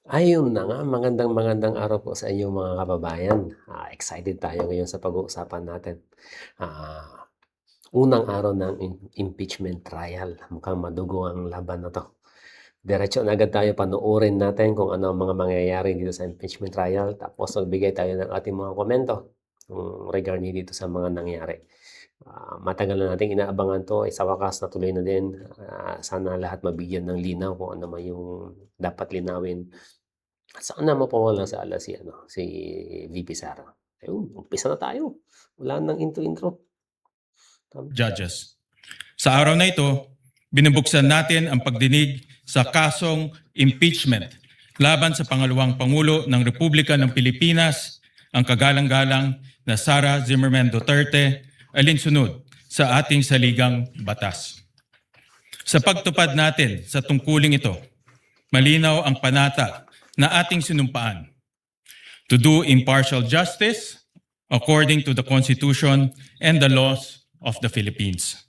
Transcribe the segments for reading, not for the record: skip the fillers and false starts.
Ayun na nga, magandang araw po sa inyo mga kababayan. Excited tayo ngayon sa pag-uusapan natin. Unang araw ng impeachment trial. Mukhang madugo ang laban na 'to. Diretso na agad tayo, panoorin natin kung ano ang mga mangyayari dito sa impeachment trial, tapos magbigay tayo ng ating mga komento regarding dito sa mga nangyari. Matagal na nating inaabangan 'to, sa wakas natuloy na din. Sana lahat mabigyan ng linaw kung ano man yung dapat linawin. At sana mapawala sa ala si VP Sara. Ayun, umpisa na tayo. Wala ng intro-intro. Judges. Sa araw na ito, binubuksan natin ang pagdinig sa kasong impeachment laban sa pangalawang Pangulo ng Republika ng Pilipinas, ang kagalang-galang na Sara Zimmerman Duterte, alinsunod sa ating saligang batas. Sa pagtupad natin sa tungkuling ito, malinaw ang panata na ating sinumpaan to do impartial justice according to the Constitution and the laws of the Philippines.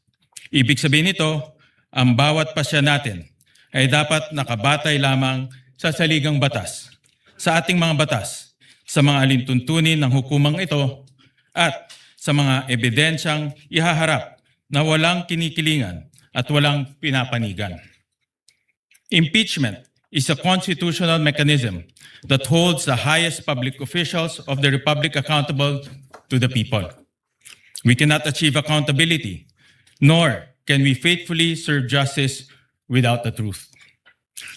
Ibig sabihin nito, ang bawat pasya natin ay dapat nakabatay lamang sa saligang batas, sa ating mga batas, sa mga alintuntunin ng hukumang ito at sa mga ebidensyang ihaharap na walang kinikilingan at walang pinapanigan. Impeachment is a constitutional mechanism that holds the highest public officials of the Republic accountable to the people. We cannot achieve accountability, nor can we faithfully serve justice without the truth.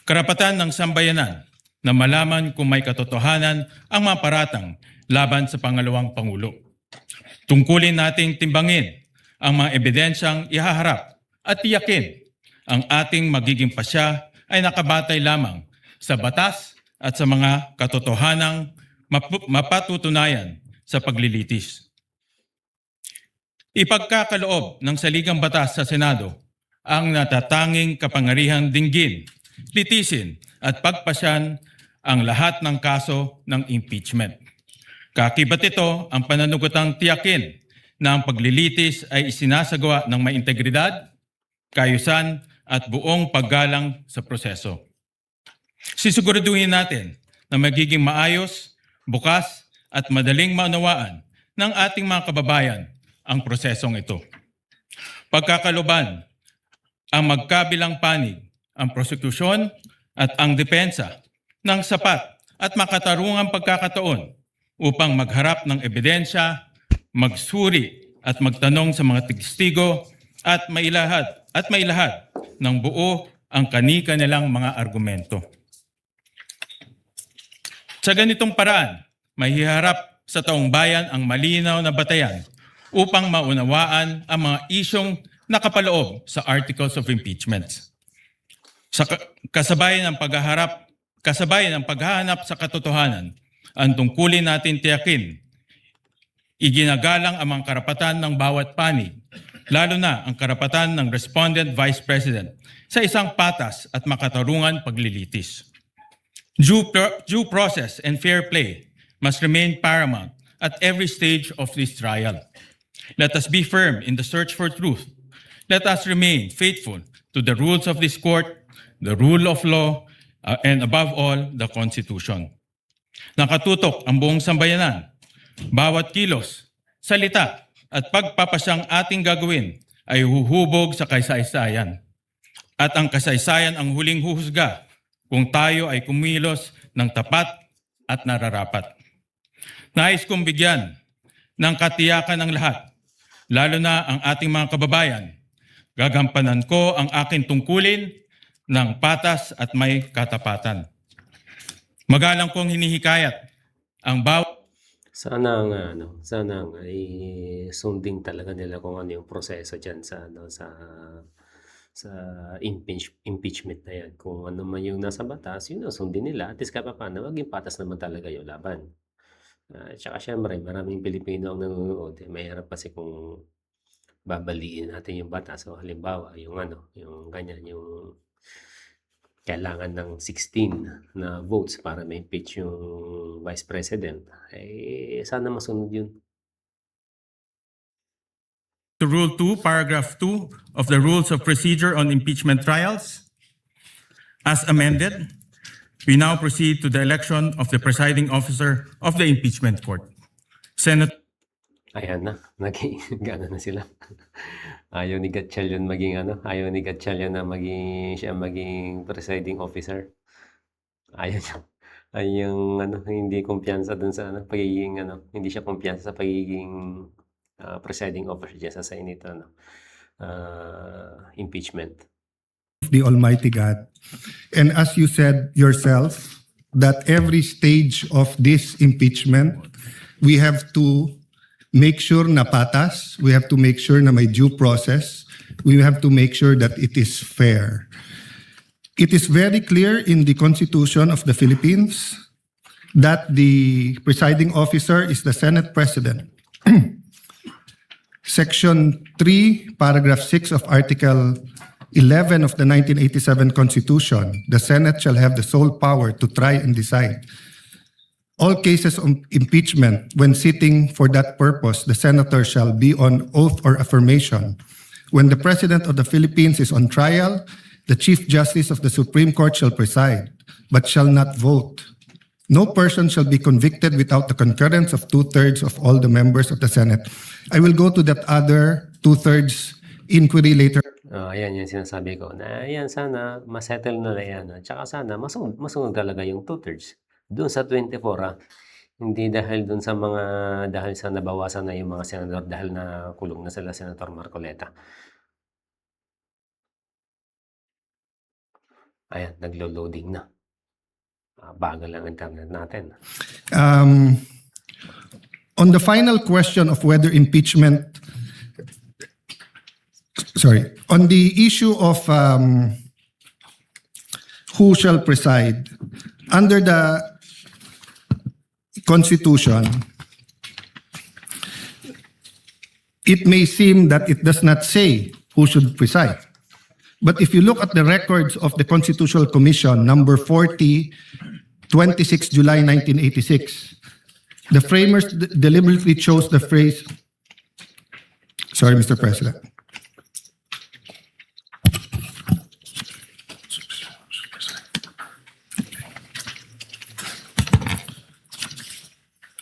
Karapatan ng sambayanan na malaman kung may katotohanan ang mga paratang laban sa pangalawang Pangulo. Tungkulin nating timbangin ang mga ebidensyang ihaharap at tiyakin ang ating magiging pasya ay nakabatay lamang sa batas at sa mga katotohanang mapatutunayan sa paglilitis. Ipagkakaloob ng saligang batas sa Senado ang natatanging kapangyarihang dinggin, litisin at pagpasyan ang lahat ng kaso ng impeachment. Kakibat ito ang pananugutang tiyakin na ang paglilitis ay isinasagawa ng may integridad, kaayusan at buong paggalang sa proseso. Sisiguraduhin natin na magiging maayos, bukas at madaling maunawaan ng ating mga kababayan ang prosesong ito. Pagkakaloban, ang magkabilang panig, ang prosekusyon at ang depensa ng sapat at makatarungang pagkakataon upang magharap ng ebidensya, magsuri at magtanong sa mga testigo at mailahad ng buo ang kani-kanilang mga argumento. Sa ganitong paraan, mahiharap sa taong bayan ang malinaw na batayan upang maunawaan ang mga isyong nakapaloob sa Articles of Impeachment. Sa kasabayan ng paghahanap sa katotohanan, ang tungkulin natin tiyakin, iginagalang ang mga karapatan ng bawat panig, lalo na ang karapatan ng respondent vice president sa isang patas at makatarungan paglilitis. Due process and fair play must remain paramount at every stage of this trial. Let us be firm in the search for truth. Let us remain faithful to the rules of this court, the rule of law, and above all, the Constitution. Nakatutok ang buong sambayanan. Bawat kilos, salita, at pagpapasyang ating gagawin ay huhubog sa kasaysayan. At ang kasaysayan ang huling huhusga kung tayo ay kumilos ng tapat at nararapat. Nais kong bigyan ng katiyakan ng lahat, lalo na ang ating mga kababayan. Gagampanan ko ang aking tungkulin ng patas at may katapatan. Magalang kong hinihikayat ang bawat Sana ay sundin talaga nila kung ano yung proseso diyan sa impeachment na yan. Kung ano man yung nasa batas, yun ang sundin nila. At least kahit papaano, maging patas naman talaga yung laban. Tsaka syempre, maraming Pilipino ang nanonood. Mahirap kasi kung babaliin natin yung batas. So, halimbawa, yung ganyan, yung kailangan ng 16 na votes para ma-impeach yung Vice President. Sana masunod yun. to Rule 2, Paragraph 2 of the Rules of Procedure on Impeachment Trials, as amended, We now proceed to the election of the presiding officer of the impeachment court. Senator Ayan na, naging gano'n na sila. Ayaw ni Gatchalian maging ayaw ni Gatchalian na siya maging presiding officer. Ayaw niya. Ay yung hindi kumpiyansa dun sa pagiging hindi siya kumpiyansa sa pagiging presiding officer diyan sa Senate impeachment. The Almighty God. And as you said yourself, that every stage of this impeachment, we have to make sure na patas, we have to make sure na may due process, we have to make sure that it is fair. It is very clear in the Constitution of the Philippines that the presiding officer is the Senate President. Section 3, paragraph 6 of Article 11 of the 1987 Constitution, the Senate shall have the sole power to try and decide all cases of impeachment. When sitting for that purpose, the senator shall be on oath or affirmation. When the President of the Philippines is on trial, the Chief Justice of the Supreme Court shall preside, but shall not vote. No person shall be convicted without the concurrence of 2/3 of all the members of the Senate. I will go to that other 2/3 inquiry later. Ayan yung sinasabi ko na ayan sana masettle na yan. At saka sana masunod talaga yung 2/3. Doon sa 24 hindi dahil doon sa dahil sa nabawasan na yung mga senador dahil na kulong na sila Senator Marcoleta. Ayan, naglo-loading na. Bagal lang internet natin. On the final question of whether on the issue of who shall preside, under the Constitution, it may seem that it does not say who should preside. But if you look at the records of the Constitutional Commission, number 40, 26 July 1986, the framers deliberately chose the phrase, sorry, Mr. President.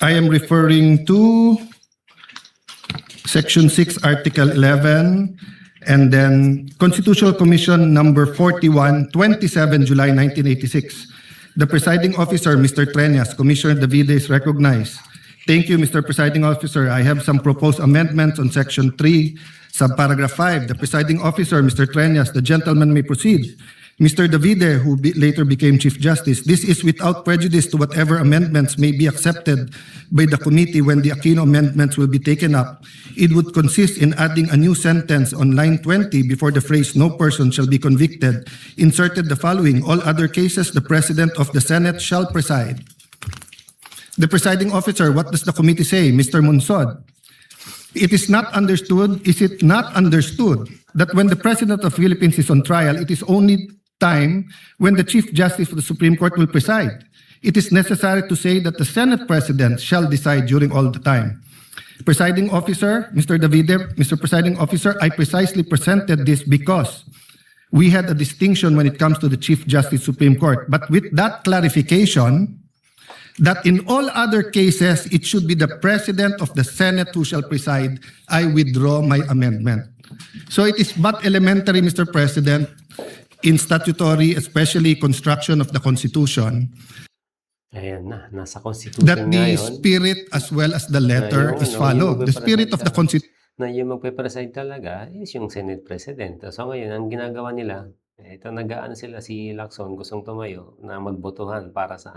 I am referring to Section 6, Article 11, and then Constitutional Commission number 41, 27 July 1986. The presiding officer, Mr. Treñas, Commissioner Davide is recognized. Thank you, Mr. Presiding Officer. I have some proposed amendments on Section 3, subparagraph 5. The presiding officer, Mr. Treñas, the gentleman may proceed. Mr. Davide, who later became Chief Justice, this is without prejudice to whatever amendments may be accepted by the committee when the Aquino amendments will be taken up. It would consist in adding a new sentence on line 20 before the phrase "no person shall be convicted," inserted the following: all other cases, the President of the Senate shall preside. The presiding officer, what does the committee say? Mr. Munsod, is it not understood that when the President of the Philippines is on trial, it is only time when the Chief Justice of the Supreme Court will preside? It is necessary to say that the Senate President shall decide during all the time. Presiding officer, Mr. Davide, Mr. Presiding Officer, I precisely presented this because we had a distinction when it comes to the Chief Justice Supreme Court. But with that clarification, that in all other cases, it should be the President of the Senate who shall preside, I withdraw my amendment. So it is but elementary, Mr. President, in statutory, especially construction of the Constitution, Ayan na, nasa Constitution that nga the yun. spirit as well as the letter is followed. The spirit of the Constitution. Na yung magpe-preside talaga is yung Senate President. So ngayon, ang ginagawa nila, ito nag-aano sila si Lacson, gustong tumayo na magbotohan para sa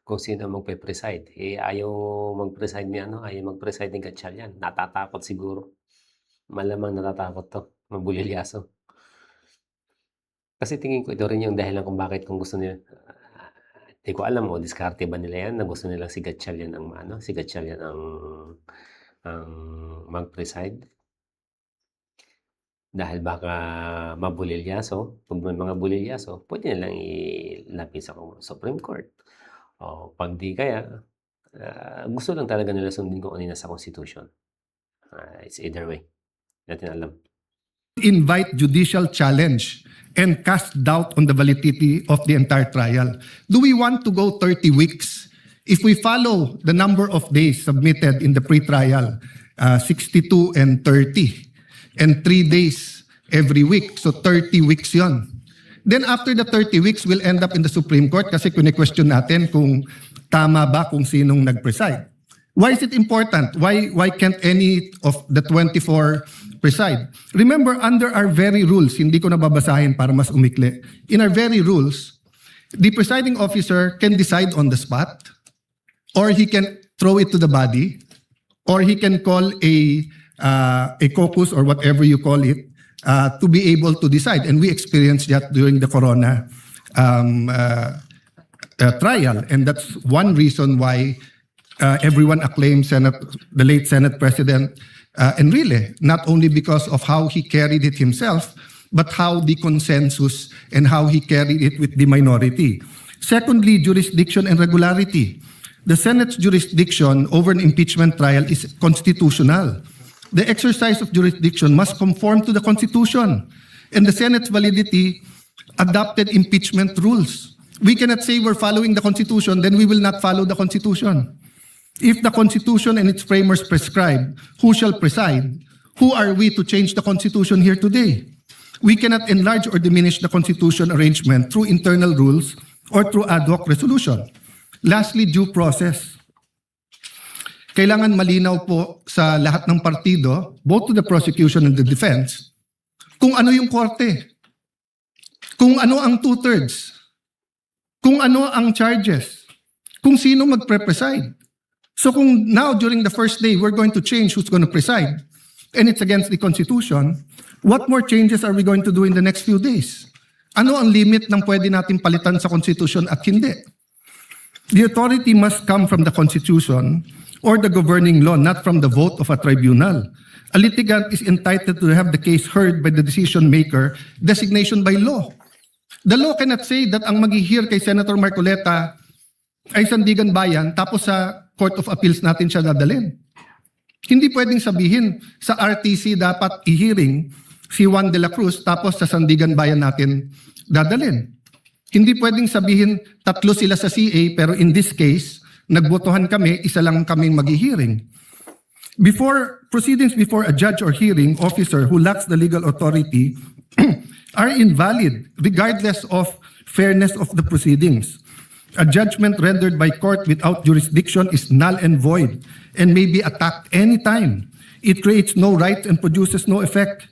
kung sino magpe-preside. Ayaw mag-preside ayaw mag-preside ni Gatchalian. Natatakot siguro. Malamang natatakot to, mabulilyaso. Kasi tingin ko ito rin yung dahilan kung bakit kung gusto nila. Hindi ko alam diskarte ba nila yan na gusto nila si Gatchalian ang mag-preside. Dahil baka mabulilyaso, pag may mga bulilyaso, pwede nilang ilapit sa Supreme Court. O pag di kaya, gusto lang talaga nila sundin kung ano yung nasa Constitution. It's either way. Natin alam. invite judicial challenge and cast doubt on the validity of the entire trial. Do we want to go 30 weeks? If we follow the number of days submitted in the pre-trial, 62 and 30, and 3 days every week, so 30 weeks yon. Then after the 30 weeks, we'll end up in the Supreme Court kasi kune-question natin kung tama ba kung sinong nag-preside. Why is it important? Why can't any of the 24 preside? Remember, under our very rules, hindi ko nababasahin para mas umikli. In our very rules, the presiding officer can decide on the spot, or he can throw it to the body, or he can call a caucus or whatever you call it to be able to decide. And we experienced that during the Corona trial, and that's one reason why everyone acclaimed the late Senate President Enrile, not only because of how he carried it himself, but how the consensus and how he carried it with the minority. Secondly, jurisdiction and regularity. The Senate's jurisdiction over an impeachment trial is constitutional. The exercise of jurisdiction must conform to the Constitution, and the Senate's validity adopted impeachment rules. We cannot say we're following the Constitution, then we will not follow the Constitution. If the Constitution and its framers prescribe who shall preside, who are we to change the Constitution here today? We cannot enlarge or diminish the Constitution arrangement through internal rules or through ad hoc resolution. Lastly, due process. Kailangan malinaw po sa lahat ng partido, both to the prosecution and the defense, kung ano yung korte, kung ano ang two-thirds, kung ano ang charges, kung sino magpre-preside. So kung now during the first day we're going to change who's going to preside and it's against the Constitution, what more changes are we going to do in the next few days? Ano ang limit ng pwede natin palitan sa Constitution at hindi? The authority must come from the Constitution or the governing law, not from the vote of a tribunal. A litigant is entitled to have the case heard by the decision maker, designation by law. The law cannot say that ang mag-hear kay Senator Marcoleta ay Sandigan Bayan, tapos sa Court of Appeals natin siya dadalhin. Hindi pwedeng sabihin sa RTC dapat i-hearing si Juan de la Cruz, tapos sa Sandigan Bayan natin dadalhin. Hindi pwedeng sabihin tatlo sila sa CA, pero in this case, nagbotohan kami, isa lang kaming mag-hearing. Proceedings before a judge or hearing officer who lacks the legal authority are invalid regardless of fairness of the proceedings. A judgment rendered by court without jurisdiction is null and void and may be attacked anytime. It creates no right and produces no effect.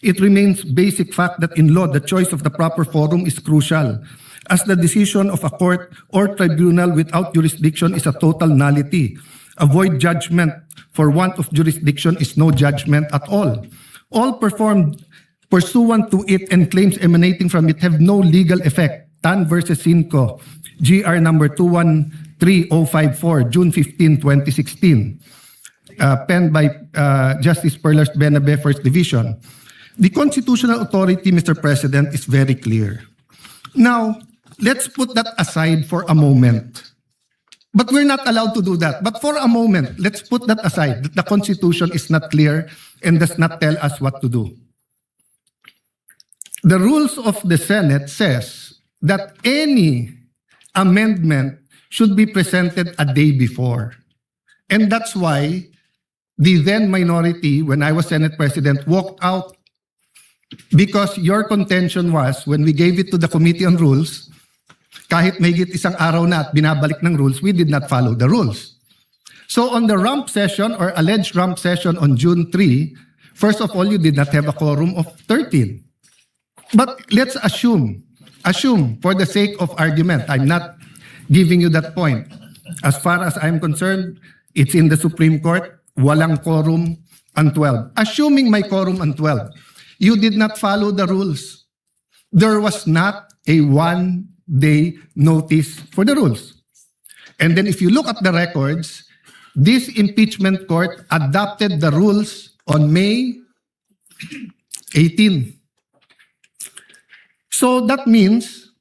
It remains basic fact that in law, the choice of the proper forum is crucial, as the decision of a court or tribunal without jurisdiction is a total nullity. A void judgment for want of jurisdiction is no judgment at all. All performed pursuant to it and claims emanating from it have no legal effect. Tan versus Cinco, GR number 213054, June 15, 2016. Penned by Justice Perlas Benabe, First Division. The constitutional authority, Mr. President, is very clear. Now, let's put that aside for a moment. But we're not allowed to do that. But for a moment, let's put that aside. The Constitution is not clear and does not tell us what to do. The rules of the Senate says that any amendment should be presented a day before. And that's why the then minority, when I was Senate President, walked out, because your contention was, when we gave it to the Committee on Rules, kahit may isang araw na at binabalik ng rules, we did not follow the rules. So on the rump session or alleged rump session on June 3, first of all, you did not have a quorum of 13. But let's assume for the sake of argument, I'm not giving you that point. As far as I'm concerned, it's in the Supreme Court, walang quorum ang 12. Assuming may quorum ang 12, you did not follow the rules. There was not a one-day notice for the rules. And then if you look at the records, this impeachment court adopted the rules on May 18. So that means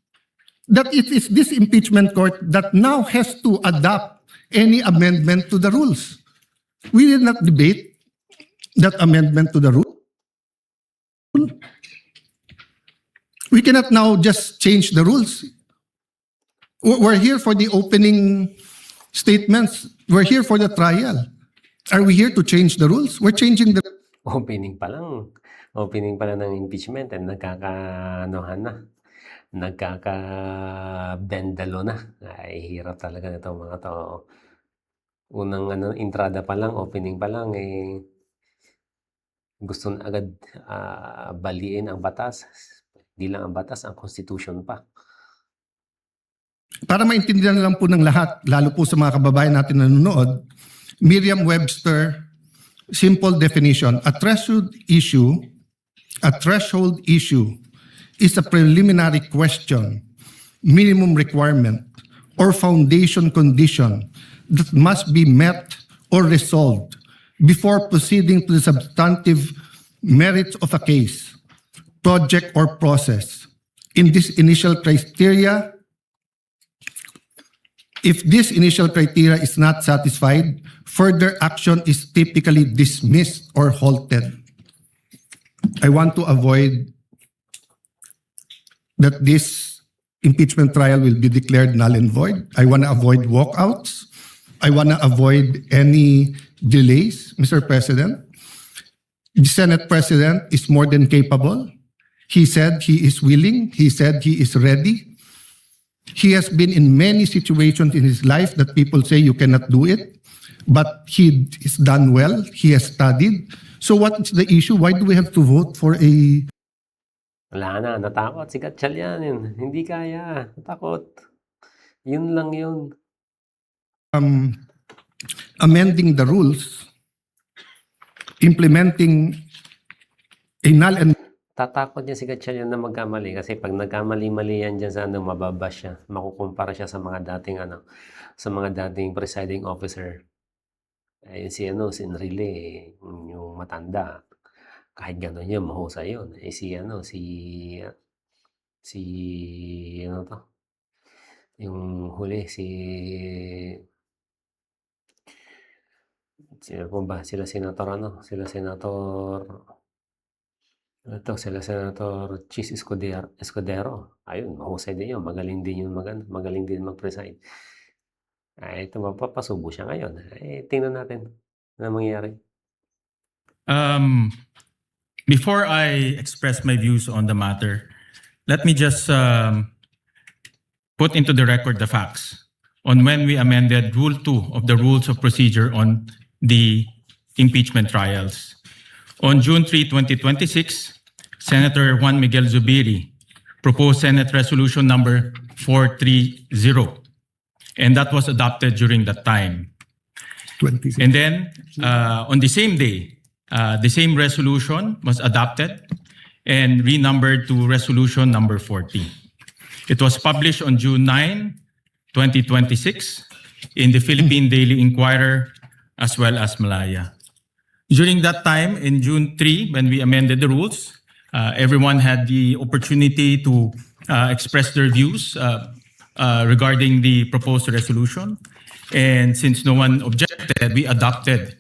that it is this impeachment court that now has to adopt any amendment to the rules. We did not debate that amendment to the rule. We cannot now just change the rules. We're here for the opening statements. We're here for the trial. Are we here to change the rules? We're changing the... Opening pa lang. Opening pa lang ng impeachment and nagkakaanohan na. Nagkakabendalo na. Ay, hirap talaga nito mga to. Unang entrada pa lang, opening pa lang, gusto na agad baliin ang batas. Hindi lang ang batas, ang constitution pa. Para maintindihan lang po ng lahat, lalo po sa mga kababayan natin na nanonood, Merriam-Webster, simple definition, a threshold issue is a preliminary question, minimum requirement, or foundation condition that must be met or resolved before proceeding to the substantive merits of a case, project, or process. In this initial criteria, if this initial criteria is not satisfied, further action is typically dismissed or halted. I want to avoid that this impeachment trial will be declared null and void. I want to avoid walkouts. I want to avoid any delays, Mr. President. The Senate President is more than capable. He said he is willing. He said he is ready. He has been in many situations in his life that people say you cannot do it, but he is done well. He has studied. So what is the issue? Why do we have to vote for a... Wala na, natakot. Si Gatchal yan. Hindi kaya. Natakot. Yun lang yun. amending the rules, implementing a null and Tatakot niya si Gatchal yan na magkamali kasi pag nagkamali-mali yan dyan sa mababa siya. Makukumpara siya sa mga dating sa mga dating presiding officer. Ayun si si Enrile, yung matanda. Kahit gano'n yun, mahusay yun. Yung huli, sila po ba? Sila Senator Chis Escudero. Ayun, mahusay din yun. Magaling din yun magaling din mag-preside. Ay, ito mapapasubo siya ngayon. Tingnan natin na mangyayari. Before I express my views on the matter, let me just put into the record the facts on when we amended Rule 2 of the Rules of Procedure on the impeachment trials. On June 3, 2026, Senator Juan Miguel Zubiri proposed Senate Resolution number 430, and that was adopted during that time. 26. And then, on the same day, the same resolution was adopted and renumbered to Resolution number 40. It was published on June 9, 2026 in the Philippine Daily Inquirer as well as Malaya. During that time, in June 3, when we amended the rules, everyone had the opportunity to express their views regarding the proposed resolution. And since no one objected, we adopted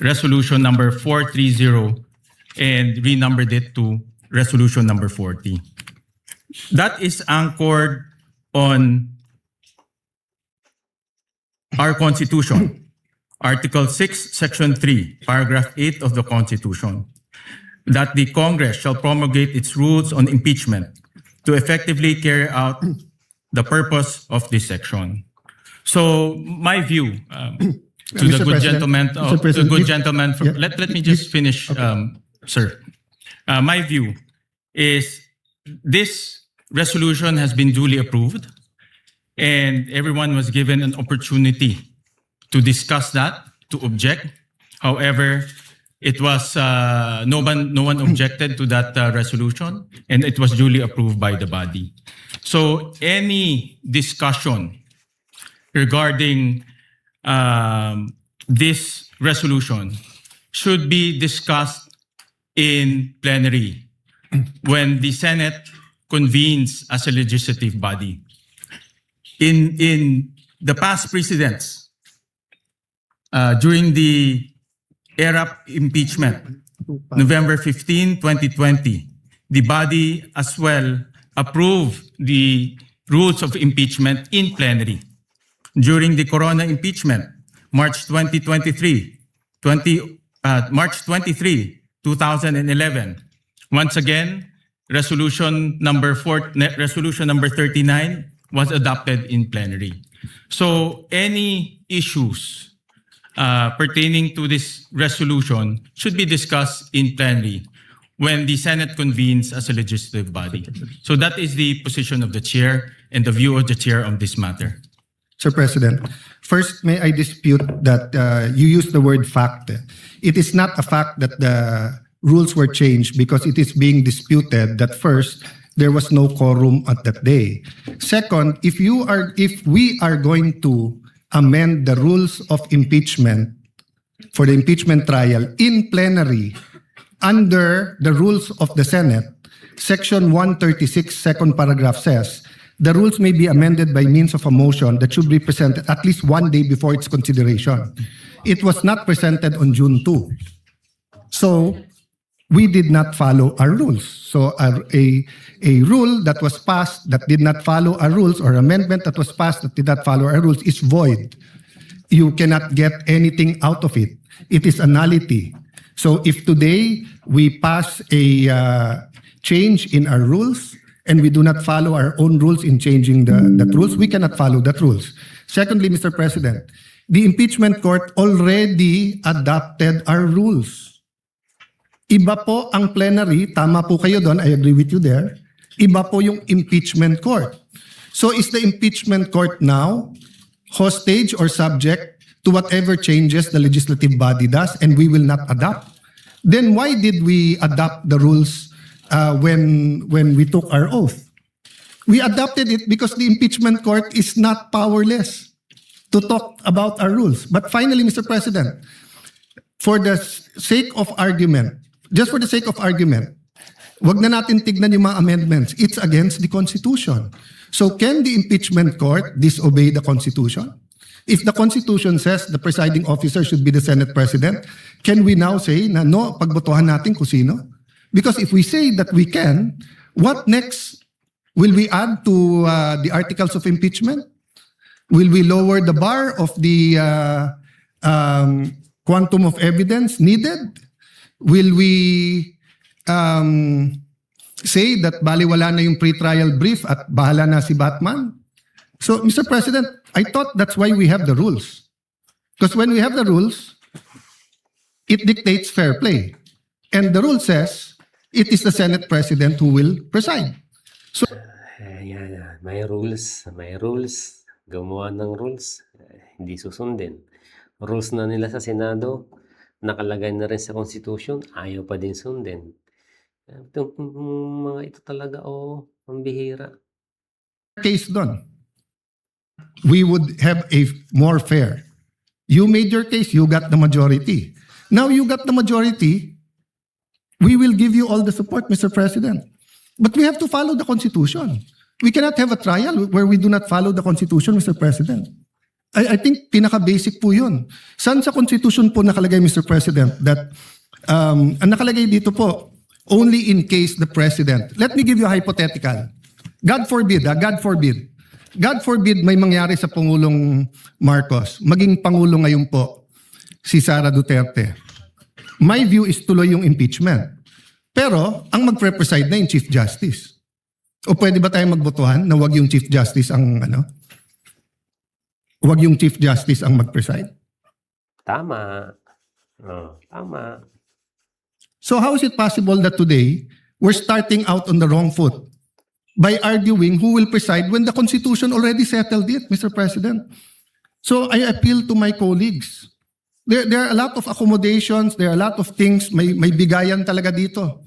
Resolution number 430 and renumbered it to Resolution number 40. That is anchored on our Constitution, Article 6, Section 3, Paragraph 8 of the Constitution, that the Congress shall promulgate its rules on impeachment to effectively carry out the purpose of this section. So my view to the Mr. good President, gentleman, Mr. President, let me just finish, sir. My view is this resolution has been duly approved and everyone was given an opportunity to discuss that, to object. However, it was no one objected to that resolution, and it was duly approved by the body. So any discussion regarding this resolution should be discussed in plenary when the Senate convenes as a legislative body. In the past precedents, during the ERAP impeachment, November 15, 2020, the body as well approve the rules of impeachment in plenary. During the Corona impeachment, March 23, 2011, once again, resolution number 39 was adopted in plenary. So any issues pertaining to this resolution should be discussed in plenary when the Senate convenes as a legislative body. So that is the position of the chair and the view of the chair on this matter. Sir President, first, may I dispute that you used the word fact. It is not a fact that the rules were changed because it is being disputed that first, there was no quorum at that day. Second, if we are going to amend the rules of impeachment for the impeachment trial in plenary under the rules of the Senate, Section 136, second paragraph says, the rules may be amended by means of a motion that should be presented at least one day before its consideration. It was not presented on June 2. So, we did not follow our rules. So, a rule that was passed that did not follow our rules or amendment that was passed that did not follow our rules is void. You cannot get anything out of it. It is a nullity. So, if today we pass a change in our rules, and we do not follow our own rules in changing the rules, we cannot follow that rules. Secondly, Mr. President, the impeachment court already adopted our rules. Iba po ang plenary, tama po kayo doon, I agree with you there. Iba po yung impeachment court. So is the impeachment court now hostage or subject to whatever changes the legislative body does and we will not adopt? Then why did we adopt the rules when we took our oath? We adopted it because the impeachment court is not powerless to talk about our rules. But finally, Mr. President, for the sake of argument, just for the sake of argument, wag na natin tignan yung mga amendments. It's against the Constitution. So can the impeachment court disobey the Constitution? If the Constitution says the presiding officer should be the Senate President, can we now say na no, pagbotohan natin kung sino? Because if we say that we can, what next? Will we add to the articles of impeachment? Will we lower the bar of the quantum of evidence needed? Will we say that baliwala na yung pre-trial brief at bahala na si Batman? So, Mr. President, I thought that's why we have the rules. Because when we have the rules, it dictates fair play. And the rule says, it is the Senate President who will preside. So, Ayan, may rules. Gumawa ng rules, hindi susundin. Rules na nila sa Senado, nakalagay na rin sa Constitution, ayaw pa din sundin. Itong mga ito talaga, ang bihira. case done, we would have a more fair. You made your case, you got the majority. Now you got the majority, we will give you all the support, Mr. President. But we have to follow the Constitution. We cannot have a trial where we do not follow the Constitution, Mr. President. I think pinaka-basic po yun. Saan sa Constitution po nakalagay, Mr. President, that ang nakalagay dito po, only in case the President. Let me give you a hypothetical. God forbid, God forbid may mangyari sa Pangulong Marcos, maging Pangulo ngayon po, si Sara Duterte. My view is tuloy yung impeachment. Pero, ang magpre-preside na yung Chief Justice. O pwede ba tayong magbotohan na wag yung Chief Justice ang wag yung Chief Justice ang mag-preside? Tama. Tama. So how is it possible that today we're starting out on the wrong foot by arguing who will preside when the Constitution already settled it, Mr. President? So I appeal to my colleagues. There are a lot of accommodations, there are a lot of things, may bigayan talaga dito.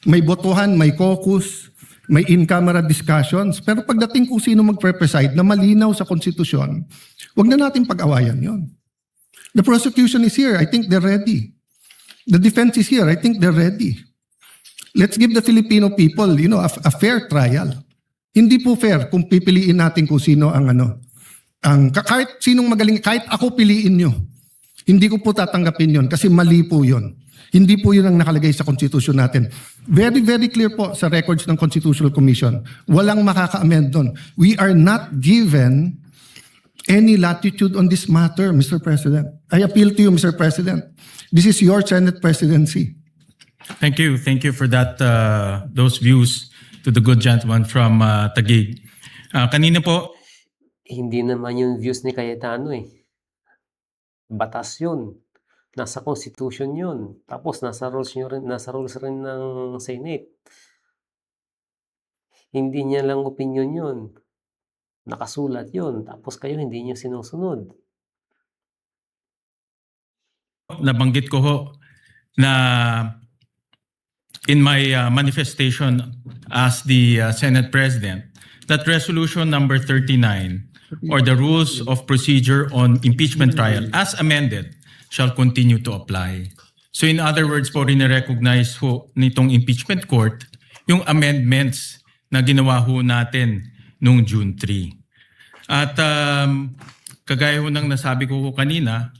May botohan, may caucus, may in-camera discussions. Pero pagdating kung sino magpre-preside na malinaw sa Constitution, wag na natin pag-awayan yon. The prosecution is here. I think they're ready. The defense is here. I think they're ready. Let's give the Filipino people, a fair trial. Hindi po fair kung pipiliin natin kung sino ang kahit sinong magaling, kahit ako piliin nyo. Hindi ko po tatanggapin yon kasi mali po yon. Hindi po yun ang nakalagay sa Constitution natin. Very, very clear po sa records ng Constitutional Commission. Walang makaka-amend doon. We are not given any latitude on this matter, Mr. President. I appeal to you, Mr. President. This is your Senate presidency. Thank you. Thank you for that, those views to the good gentleman from Taguig. Kanina po, Hindi naman yung views ni Cayetano eh. Batas yun. Nasa Constitution yun. Tapos nasa rules rin ng Senate. Hindi niya lang opinion yun. Nakasulat yun. Tapos kayo hindi niyo sinusunod. nabanggit ko ho na in my manifestation as the Senate President that resolution number 39 or the rules of procedure on impeachment trial as amended shall continue to apply. So in other words po, rin-recognize ho nitong impeachment court yung amendments na ginawa ho natin noong June 3. At kagaya ho ng nasabi ko kanina,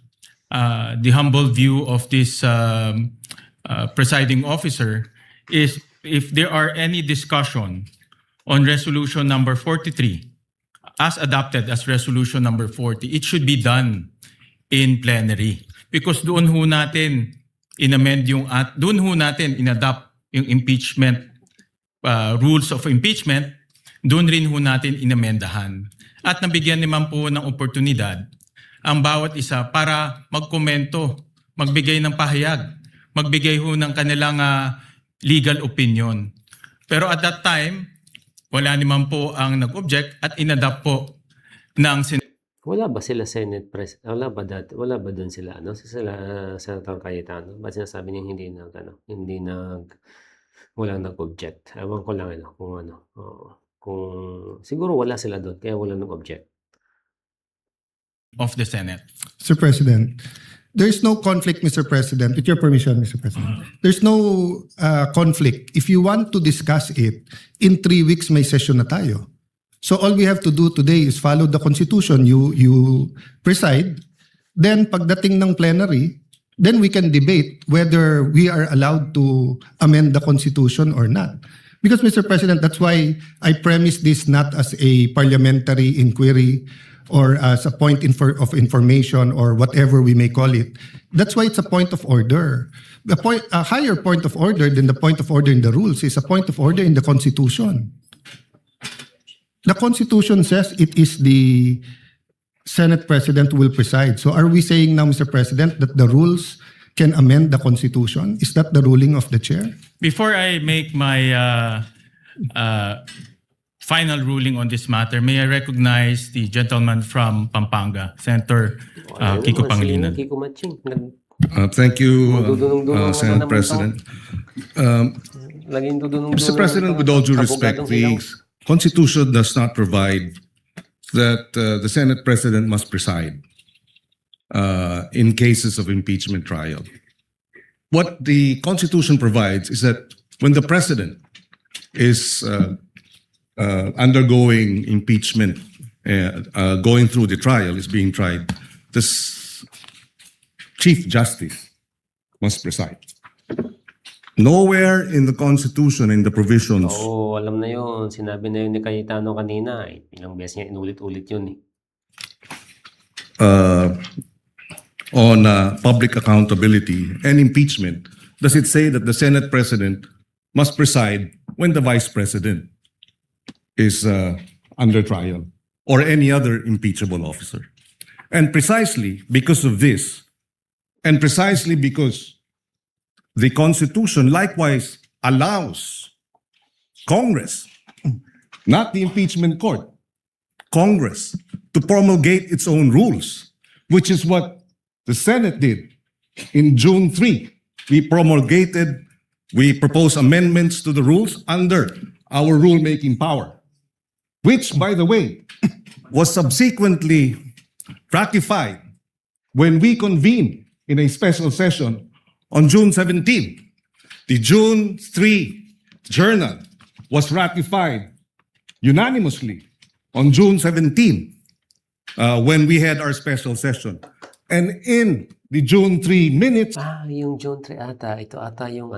the humble view of this presiding officer is if there are any discussion on resolution number 43 as adopted as resolution number 40, it should be done in plenary. Because doon ho natin in-amend yung at doon ho natin in-adopt yung impeachment rules of impeachment, doon rin ho natin inamendahan. At nabigyan naman po ng oportunidad ang bawat isa para magkomento, magbigay ng pahayag, magbigay ho ng kanilang legal opinion. Pero at that time, wala naman po ang nag-object at inadapt po ng Wala ba sila Senate President? Wala ba doon sila sila Senator Cayetano? Ba't sinasabi niya wala nag-object? Ewan ko lang kung siguro wala sila doon kaya wala nag-object. of the Senate. Mr. President, there's no conflict, Mr. President. With your permission, Mr. President. There's no conflict. If you want to discuss it, in 3 weeks may session na tayo. So all we have to do today is follow the Constitution. You preside. Then pagdating ng plenary, then we can debate whether we are allowed to amend the Constitution or not. Because, Mr. President, that's why I premise this not as a parliamentary inquiry or as a point of information or whatever we may call it. That's why it's a point of order. A higher point of order than the point of order in the rules is a point of order in the Constitution. The Constitution says it is the Senate President who will preside. So are we saying now, Mr. President, that the rules can amend the Constitution? Is that the ruling of the chair? Before I make my final ruling on this matter, may I recognize the gentleman from Pampanga, Senator Kiko Pangilinan. Kiko Matching. Thank you, Dudunong-dunong Senate naman President. Laging dudunong-dunong Mr. President, with all due respect, abogadong the Constitution does not provide that the Senate President must preside in cases of impeachment trial. What the Constitution provides is that when the President is undergoing impeachment, going through the trial, is being tried, the Chief Justice must preside. Nowhere in the Constitution, in the provisions, Oo, alam na yun. Sinabi na yun ni Cayetano kanina. Ilang beses niya inulit-ulit yun on public accountability and impeachment, does it say that the Senate President must preside when the Vice President is under trial or any other impeachable officer? And precisely because of this, and precisely because the Constitution likewise allows Congress, not the impeachment court, Congress, to promulgate its own rules, which is what the Senate did in June 3. We proposed amendments to the rules under our rulemaking power, which, by the way, was subsequently ratified when we convened in a special session on June 17. The June 3 journal was ratified unanimously on June 17 when we had our special session. And in the June 3 minutes, Yung June 3 ata, ito ata yung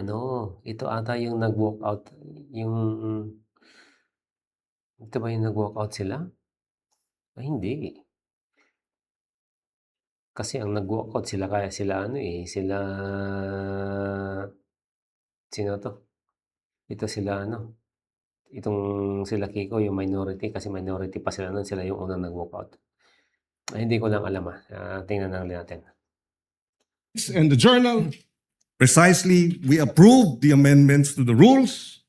ito ata yung nag-walk out, ito ba yung nag-walk out sila? Hindi. Kasi ang nag-walk out sila, kaya sila sino to? Ito sila itong sila Kiko, yung minority, kasi minority pa sila nun, sila yung unang nag-walk out. Hindi ko lang alam tingnan lang natin. and the journal, precisely, we approved the amendments to the rules.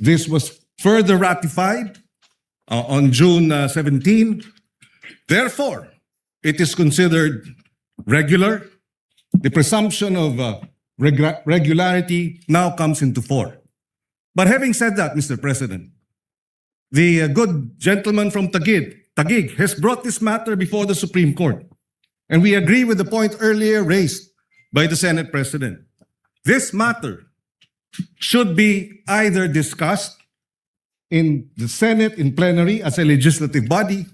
This was further ratified on June 17. Therefore, it is considered regular. The presumption of regularity now comes into force. But having said that, Mr. President, the good gentleman from Taguig has brought this matter before the Supreme Court. And we agree with the point earlier raised by the Senate President. This matter should be either discussed in the Senate in plenary as a legislative body,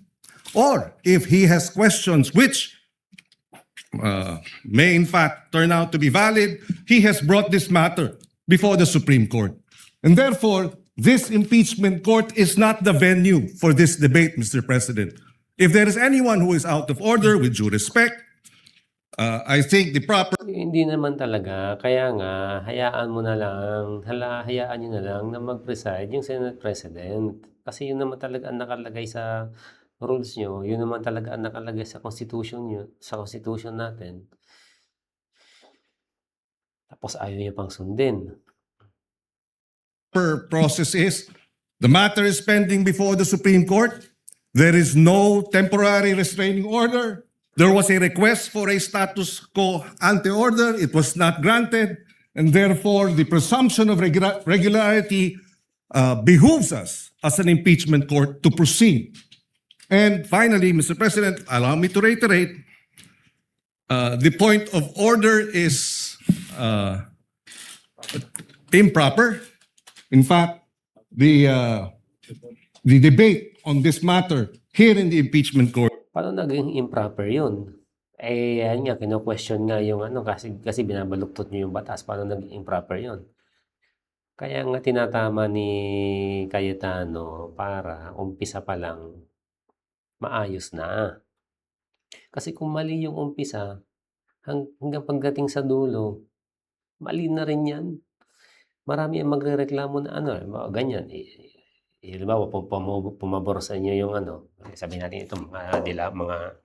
or if he has questions which may in fact turn out to be valid, he has brought this matter before the Supreme Court. And therefore, this impeachment court is not the venue for this debate, Mr. President. If there is anyone who is out of order, with due respect, I think the proper Hindi naman talaga, kaya nga, hayaan nyo na lang na mag-preside yung Senate President. Kasi yun naman talaga ang nakalagay sa rules nyo, yun naman talaga ang nakalagay sa Constitution natin. Tapos ayaw niya pang sundin. process is the matter is pending before the Supreme Court. There is no temporary restraining order. There was a request for a status quo ante order. It was not granted. And therefore, the presumption of regularity behooves us as an impeachment court to proceed. And finally, Mr. President, allow me to reiterate, the point of order is improper. In fact, the debate on this matter here in the impeachment court Paano naging improper yun? Yan nga, kino-question nga yung kasi binabaluktot nyo yung batas. Paano naging improper yun? Kaya nga tinatama ni Cayetano para umpisa pa lang maayos na. Kasi kung mali yung umpisa, hanggang pagdating sa dulo, mali na rin yan. Marami ang magrereklamo na ganyan. Halimbawa, pumabor sa inyo yung sabihin natin ito, mga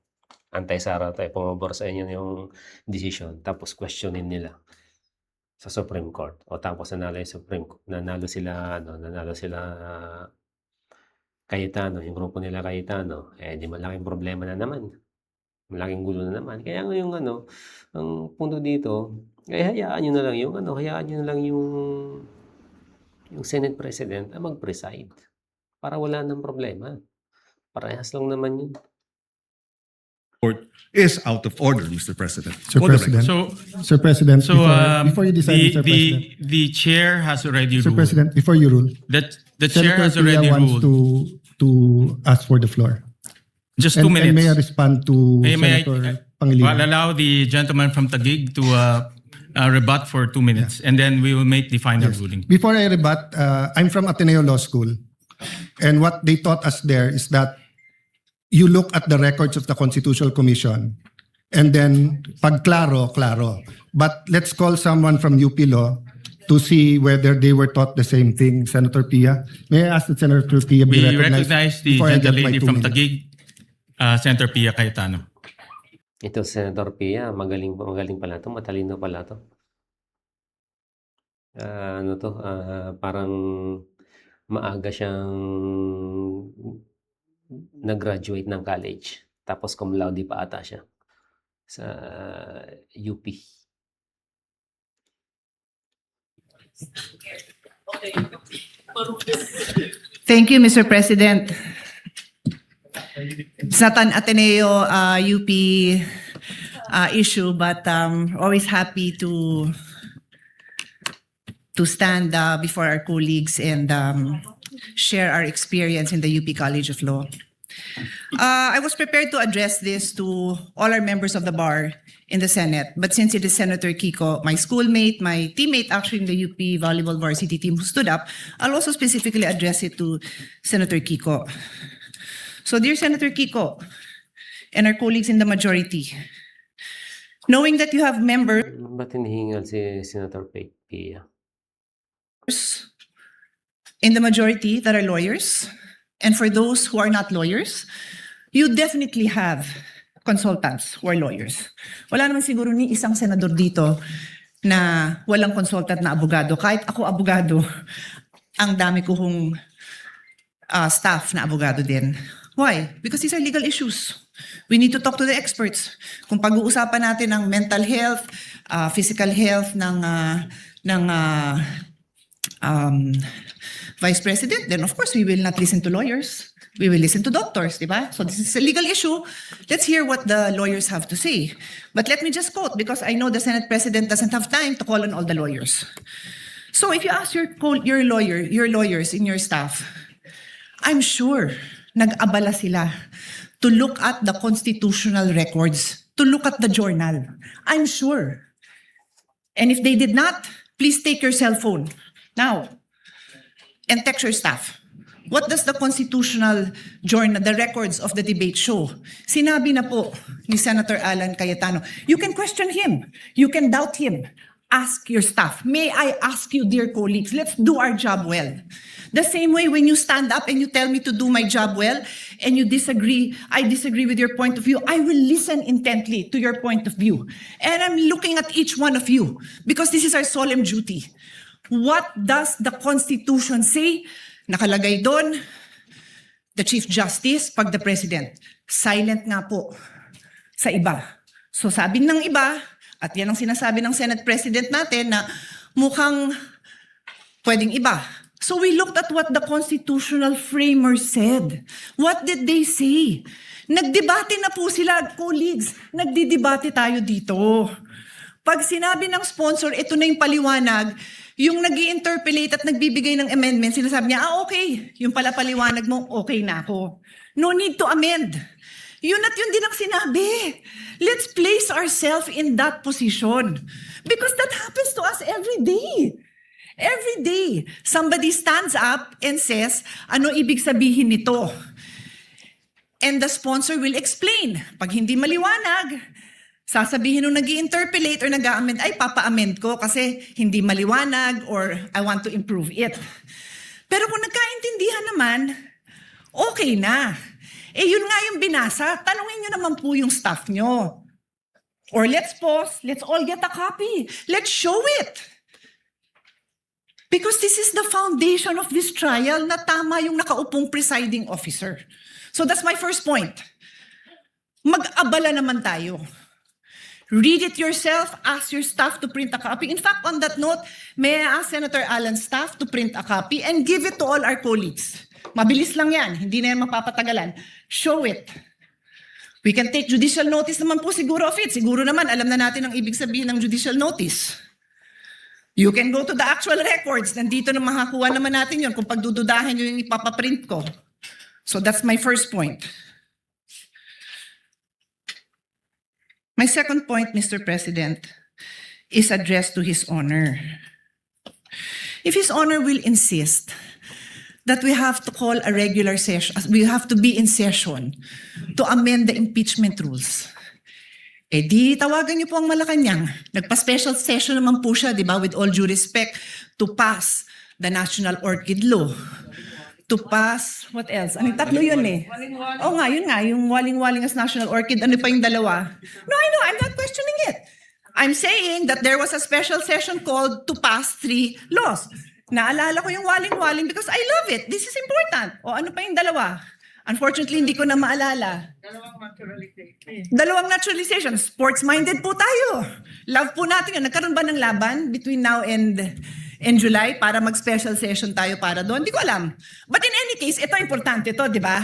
anti-Sara tayo, pumabor sa inyo yung decision, tapos questionin nila sa Supreme Court. O tapos nanalo yung Supreme Court, nanalo sila Cayetano, yung grupo nila Cayetano, di malaking problema na naman. Malaking gulo na naman. Kaya nga yung ang punto dito, hayaan nyo na lang yung Senate President na mag-preside para wala nang problema. Parehas lang naman yun. is out of order, Mr. President. Sir For the President. So, Sir President, before you decide, Mr. the President. the chair has already Sir ruled. President, before you rule, That the chair Senator has Pia already wants ruled. to ask for the floor. Just 2 And minutes. may I respond to May I- Senator I'll Pangilinan? allow the gentleman from Taguig to rebut for 2 minutes, and then we will make the final ruling. Before I rebut, I'm from Ateneo Law School. And what they taught us there is that you look at the records of the Constitutional Commission and then pag klaro, klaro. But let's call someone from UP Law to see whether they were taught the same thing. Senator Pia, may I ask that Senator Pia be We recognized recognize the before I get my gentlelady 2 from minutes? Taguig, Senator Pia Cayetano. Ito, Senator Pia, magaling pala to, matalino pala to. Parang maaga siyang nag-graduate ng college. Tapos cum laude pa ata siya sa UP. Thank you, Mr. President. It's not an Ateneo UP issue, but always happy to stand before our colleagues and share our experience in the UP College of Law. I was prepared to address this to all our members of the bar in the Senate, but since it is Senator Kiko, my schoolmate, my teammate actually in the UP volleyball varsity team who stood up, I'll also specifically address it to Senator Kiko. So dear Senator Kiko and our colleagues in the majority, knowing that you have members Ba't hinihingal si Senator Pia? in the majority that are lawyers, and for those who are not lawyers, you definitely have consultants who are lawyers. Wala naman siguro ni isang senador dito na walang consultant na abogado. Kahit ako abogado, ang dami ko hong staff na abogado din. Why? Because these are legal issues. We need to talk to the experts. Kung pag-uusapan natin ang mental health, physical health ng Vice President, then of course we will not listen to lawyers. We will listen to doctors, di ba? So this is a legal issue. Let's hear what the lawyers have to say. But let me just quote, because I know the Senate President doesn't have time to call on all the lawyers. So if you ask your lawyers in your staff, I'm sure nag-abala sila to look at the constitutional records, to look at the journal. I'm sure. And if they did not, please take your cell phone now and text your staff. What does the constitutional journal, the records of the debate show? Sinabi na po ni Senator Alan Cayetano, you can question him, you can doubt him. Ask your staff. May I ask you, dear colleagues, let's do our job well. The same way when you stand up and you tell me to do my job well and you disagree, I disagree with your point of view, I will listen intently to your point of view. And I'm looking at each one of you because this is our solemn duty. What does the Constitution say? Nakalagay doon, the Chief Justice, pag the President. Silent nga po sa iba. So sabi ng iba, at yan ang sinasabi ng Senate President natin na mukhang pwedeng iba. So we looked at what the constitutional framers said. What did they say? Nagdebate na po sila, colleagues. Nagdidebate tayo dito. Pag sinabi ng sponsor, ito na yung paliwanag, yung nag-i-interpolate at nagbibigay ng amendment, sinasabi niya, okay, yung pala paliwanag mo, okay na ako. No need to amend. Yun at yun din ang sinabi. Let's place ourselves in that position. Because that happens to us every day. Every day, somebody stands up and says, ano ibig sabihin nito? And the sponsor will explain. Pag hindi maliwanag, sasabihin nung nag-i-interpolate or nag-a-amend, ay papa-amend ko kasi hindi maliwanag or I want to improve it. Pero kung nagkaintindihan naman, okay na. Eh yun nga yung binasa, tanungin nyo naman po yung staff nyo. Or let's pause, let's all get a copy. Let's show it. Because this is the foundation of this trial na tama yung nakaupong presiding officer. So that's my first point. Mag-abala naman tayo. Read it yourself, ask your staff to print a copy. In fact, on that note, may I ask Senator Alan's staff to print a copy and give it to all our colleagues. Mabilis lang yan, hindi na yan mapapatagalan. Show it. We can take judicial notice naman po siguro of it. Siguro naman, alam na natin ang ibig sabihin ng judicial notice. You can go to the actual records. Nandito na makakuha naman natin yun kung pagdududahin yun yung ipapaprint ko. So that's my first point. My second point, Mr. President, is addressed to His Honor. If His Honor will insist that we have to call a regular session, we have to be in session to amend the impeachment rules, eh di tawagan niyo po ang Malacanang. Nagpa-special session naman po siya, di ba, with all due respect, to pass the National Orchid Law. To pass, what else? Ano, tatlo yun eh. Oo nga, yun nga, yung waling-waling as National Orchid, ano pa yung dalawa? No, I know, I'm not questioning it. I'm saying that there was a special session called to pass 3 laws. Naalala ko yung waling-waling because I love it. This is important. O ano pa yung dalawa? Unfortunately, hindi ko na maalala. Dalawang naturalization. Sports-minded po tayo. Love po natin yun. Nagkaroon ba ng laban between now and July para mag-special session tayo para doon? Hindi ko alam. But in any case, ito importante to, di ba?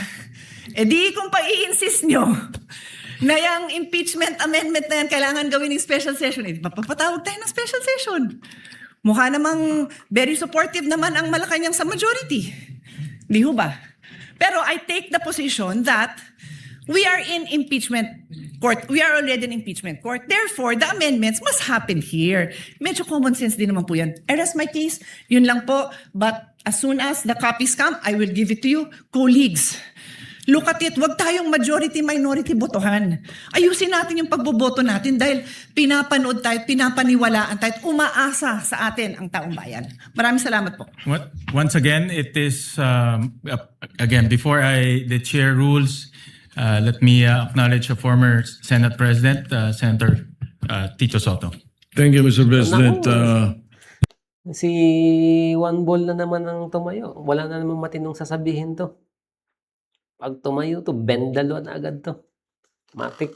E di kung pa-i-insist nyo na yung impeachment amendment na yan kailangan gawin ng special session, eh, mapapatawag tayo ng special session. Mukha namang very supportive naman ang Malacanang sa majority. Di ho ba? Pero I take the position that we are in impeachment court. We are already in impeachment court. Therefore, the amendments must happen here. Medyo common sense din naman po yan. I rest my case. Yun lang po. But as soon as the copies come, I will give it to you. Colleagues, look at it. Huwag tayong majority-minority botohan. Ayusin natin yung pagboboto natin dahil pinapanood tayo, pinapaniwalaan tayo, at umaasa sa atin ang taong bayan. Maraming salamat po. Once again, it is, again, before the chair rules, let me acknowledge the former Senate President, Senator Tito Soto. Thank you, Mr. President. Si Juan Bol na naman ang tumayo. Wala na namang matinong sasabihin to. Pag tumayo to, bendalo na agad to. Matik.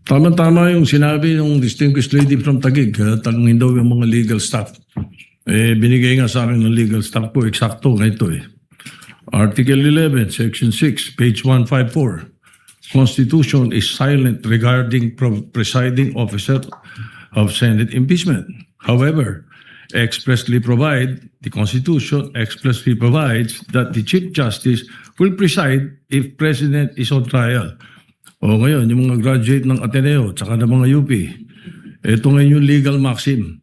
Tama-tama yung sinabi ng distinguished lady from Taguig. Tanungin daw yung mga legal staff. Binigay nga sa akin ng legal staff ko, eksakto ganito eh. Article 11, Section 6, page 154. Constitution is silent regarding presiding officer of Senate impeachment. However, the Constitution expressly provides that the Chief Justice will preside if President is on trial. O ngayon, yung mga graduate ng Ateneo tsaka ng mga UP, ito ngayon yung legal maxim.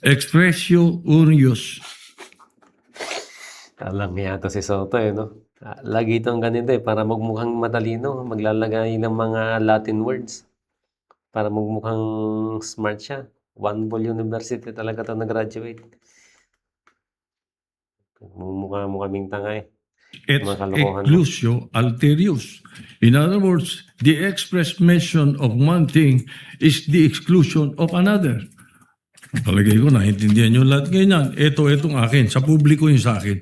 Expressio unius. Alam niya to si Soto no? Lagi itong ganito para magmukhang matalino. Maglalagay ng mga Latin words para magmukhang smart siya. One Ball University talaga to nag-graduate. Mukha mo kaming tanga It's Mga kalokohan mo. exclusio alterius. In other words, the express mention of one thing is the exclusion of another. Palagay ko, naintindihan nyo lahat ganyan. Itong akin. Sa publiko yung sa akin.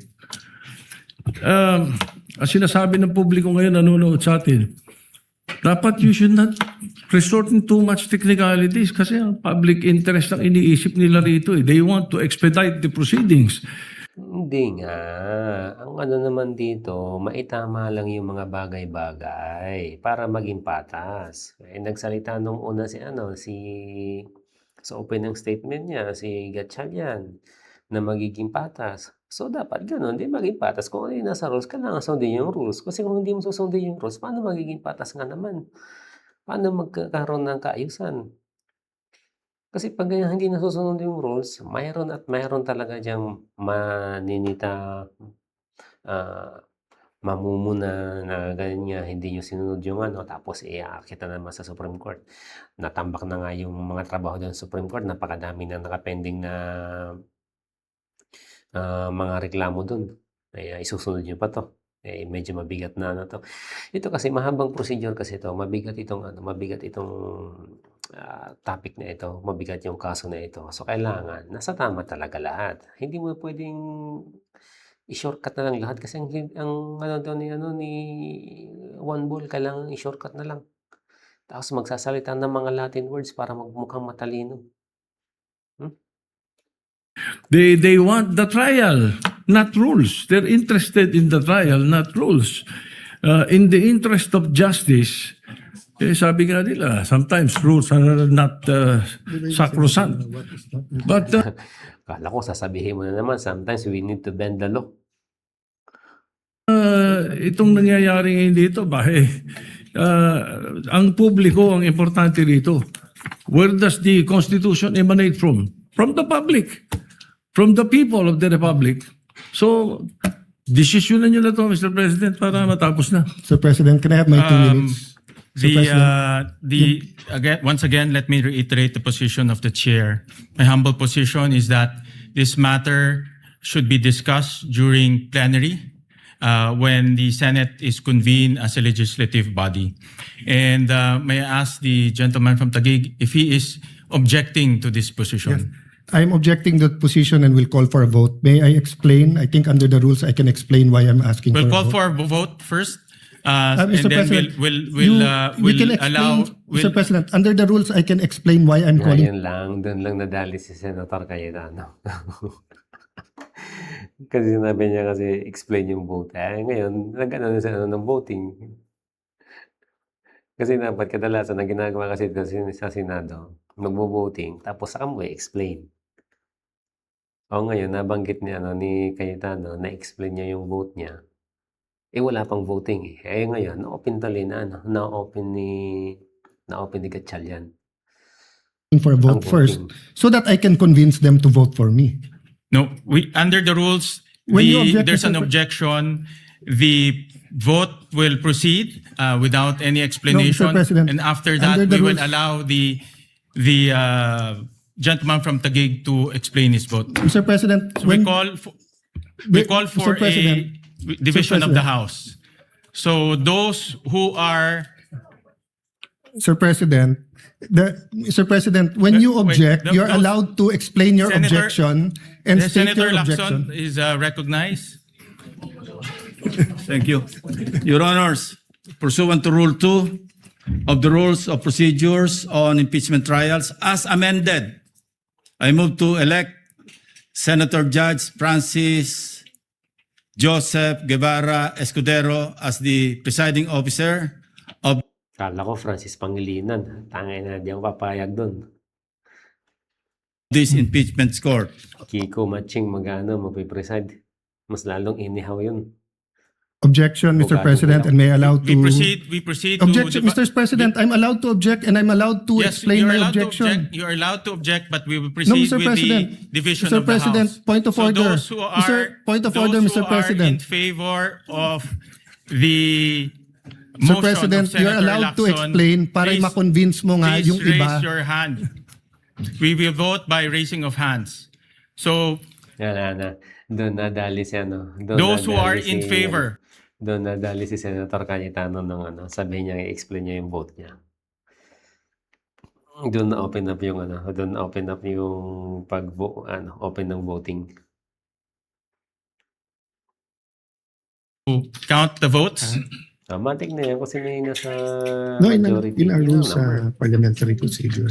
Ang sinasabi ng publiko ngayon, nanonood sa atin, dapat you should not resort in too much technicalities kasi ang public interest ang iniisip nila rito. They want to expedite the proceedings. Hindi nga. Ang ano naman dito, maitama lang yung mga bagay-bagay para maging patas. Nagsalita nung una sa opening statement niya, si Gatchalian, na magiging patas. So, dapat ganun, di maging patas. Kung ano yung nasa rules, kailangan sundin yung rules. Kasi kung hindi mo susundin yung rules, paano magiging patas nga naman? Paano magkakaroon ng kaayusan? Kasi pag ganyan hindi nasusunod yung rules, mayroon at mayroon talaga diyang maninita, mamumuna na ganyan hindi nyo sinunod yung tapos iaakit na naman sa Supreme Court. Natambak na nga yung mga trabaho doon sa Supreme Court, napakadami na nakapending na mga reklamo doon. Kaya isusunod nyo pa to. Medyo mabigat na to. Ito kasi mahabang procedure kasi ito. Mabigat itong topic na ito. Mabigat yung kaso na ito. So kailangan nasa tama talaga lahat. Hindi mo pwedeng i-shortcut na lang lahat kasi ang ni Juan Bol kailangan i-shortcut na lang. Tapos magsasalita ng mga Latin words para magmukhang matalino. They want the trial, not rules. They're interested in the trial, not rules. In the interest of justice, sabi nga nila, sometimes rules are not sacrosanct. But Kala ko sasabihin mo na naman, sometimes we need to bend the law. itong nangyayari ngayon dito, ang publiko ang importante rito. Where does the Constitution emanate from? From the public. From the people of the Republic. So, desisyonan nyo na to, Mr. President, para matapos na. Sir President, can I have my 2 minutes? Once again, let me reiterate the position of the chair. My humble position is that this matter should be discussed during plenary when the Senate is convened as a legislative body. And may I ask the gentleman from Taguig if he is objecting to this position? I'm objecting that position and will call for a vote. May I explain? I think under the rules, I can explain why I'm asking We'll for a call vote. for a vote first. And Mr. then President, we'll allow... Mr. President, under the rules, I can explain why I'm calling. Ngayon lang, doon lang nadali si Senator Cayetano. Kasi sinabi niya kasi explain yung vote. Ngayon, nag-ano na siya ng voting. Kasi dapat kadalasan na ginagawa kasi sa Senado, magbo-voting, tapos saka mo i-explain. O ngayon, nabanggit niya ni Cayetano, na-explain niya yung vote niya. wala pang voting, eh. Ngayon na-open tuloy na ano, na-open ni Gatchalian For a ang vote first, voting. so that I can convince them to vote for me. No, under the rules, When you object, there's an Mr. Pre- objection. The vote will proceed without any explanation. President, And after under that, the we will rules- allow the gentleman from Taguig to explain his vote. Mr. President, So we call Mr. for a President, division of the President. House. So those who are Sir President, Mr. President, when you Wait, object, no, you're those- allowed to explain your Senator- objection and state Senator your Lacson objection. is recognized. Thank you. Your Honors, pursuant to Rule 2 of the Rules of Procedures on Impeachment Trials as amended, I move to elect Senator Judge Francis Joseph Guevara Escudero as the presiding officer of Kala ko Francis Pangilinan, tangay na di ako papayag dun. this impeachment court. Kiko Matching magpipreside. Mas lalong inihaw yun. Objection, Mr. Bogado President, lang. and may I allow to... We proceed Objection, to... Mr. President, I'm allowed to object and I'm allowed to Yes, explain you're my allowed to objection. object. You're allowed to object, but we will No, proceed Mr. with President. the division Mr. of the President, House. point of So order. those who are, Point of order, those Mr. who are in President. favor of the Mr. motion President, of Senator you're allowed to Lacson, explain para please- ma-convince mo nga please yung iba. raise your hand. We will vote by raising of hands. So Yan na. Doon nadali si ano. those who are in favor, Doon nadali si Senator Cayetano ng ano. Sabi niya, i-explain niya yung vote niya. Doon na open up yung ano. Doon na open up yung open ng voting. count the votes. Matik na yan kasi may nasa No, majority. in our Yun ang rules number. sa parliamentary procedure.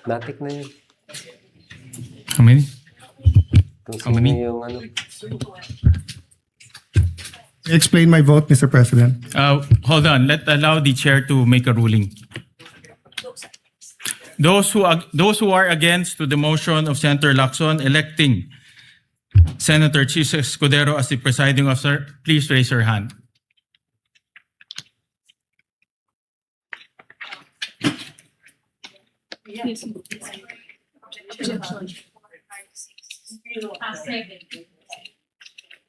Matik na yan. How many? Kung How sino many? yung ano. Explain my vote, Mr. President. Hold on. Allow the chair to make a ruling. Those who are against to the motion of Senator Lacson electing Senator Chis Escudero as the presiding officer, please raise your hand.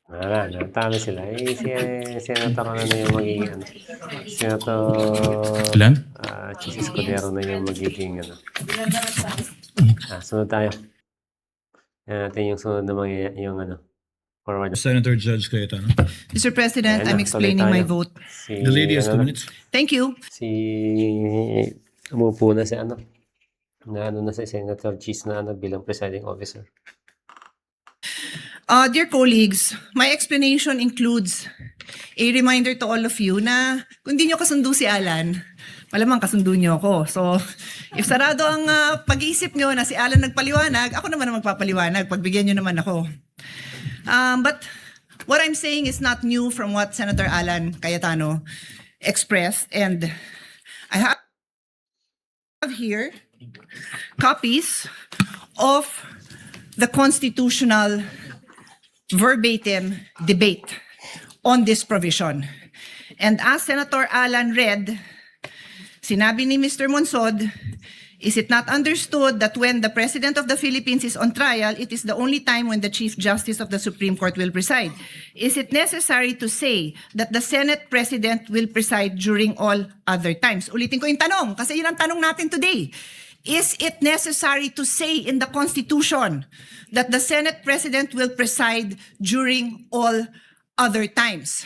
Wala, natalo sila. Si Senator na yung magiging ano. Senator Ilan? Chis Escudero na yung magiging ano. Sunod tayo. Yan natin yung sunod na yung ano. Forward. Senator Judge Cayetano. Mr. President, Ayan I'm na, explaining tuloy my tayo. vote. Si, The lady has 2 ano, minutes. Thank you. umupo na si ano. Na ano na si Senator Chis na ano bilang presiding officer. Dear colleagues, my explanation includes a reminder to all of you na kung di nyo kasundo si Alan, malamang kasundo nyo ako. So, if sarado ang pag-iisip nyo na si Alan nagpaliwanag, ako naman ang magpapaliwanag. Pagbigyan nyo naman ako. But what I'm saying is not new from what Senator Alan Cayetano expressed. And I have here copies of the constitutional verbatim debate on this provision. And as Senator Alan read, sinabi ni Mr. Monsod, is it not understood that when the President of the Philippines is on trial, it is the only time when the Chief Justice of the Supreme Court will preside? Is it necessary to say that the Senate President will preside during all other times? Ulitin ko yung tanong, kasi yun ang tanong natin today. Is it necessary to say in the Constitution that the Senate President will preside during all other times?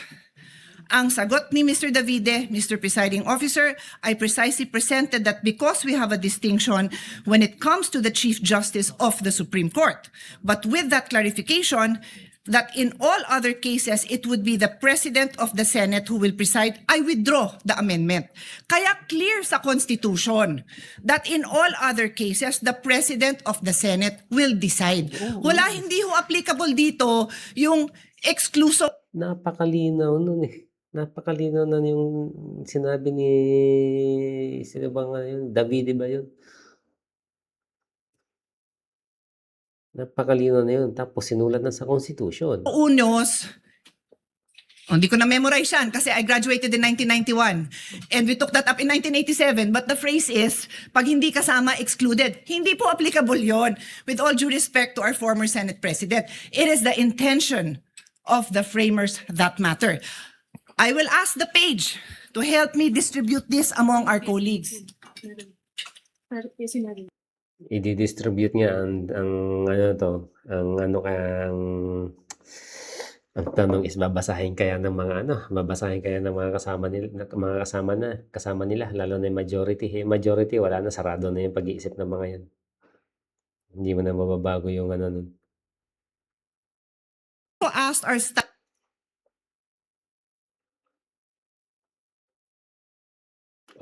Ang sagot ni Mr. Davide, Mr. Presiding Officer, I precisely presented that because we have a distinction when it comes to the Chief Justice of the Supreme Court. But with that clarification, that in all other cases, it would be the President of the Senate who will preside, I withdraw the amendment. Kaya clear sa Constitution that in all other cases, the President of the Senate will decide. Wala, hindi ho applicable dito yung exclusive Napakalinaw nun, eh. Napakalinaw na yung sinabi ni sino ba nga yun, Davide ba yun? Napakalinaw na yun tapos sinulat na sa Constitution. Unos, hindi ko na-memorize yan kasi I graduated in 1991 and we took that up in 1987, but the phrase is, pag hindi kasama, excluded. Hindi po applicable yon. With all due respect to our former Senate President, it is the intention of the framers that matter. I will ask the page to help me distribute this among our colleagues. I-distribute nga ang ano to, ang ano ang tanong is babasahin kaya ng mga babasahin kaya ng mga kasama nila lalo na yung majority. Yung majority wala na, sarado na yung pag-iisip ng mga yan. Hindi mo na mababago yung ano nun. So asked our staff.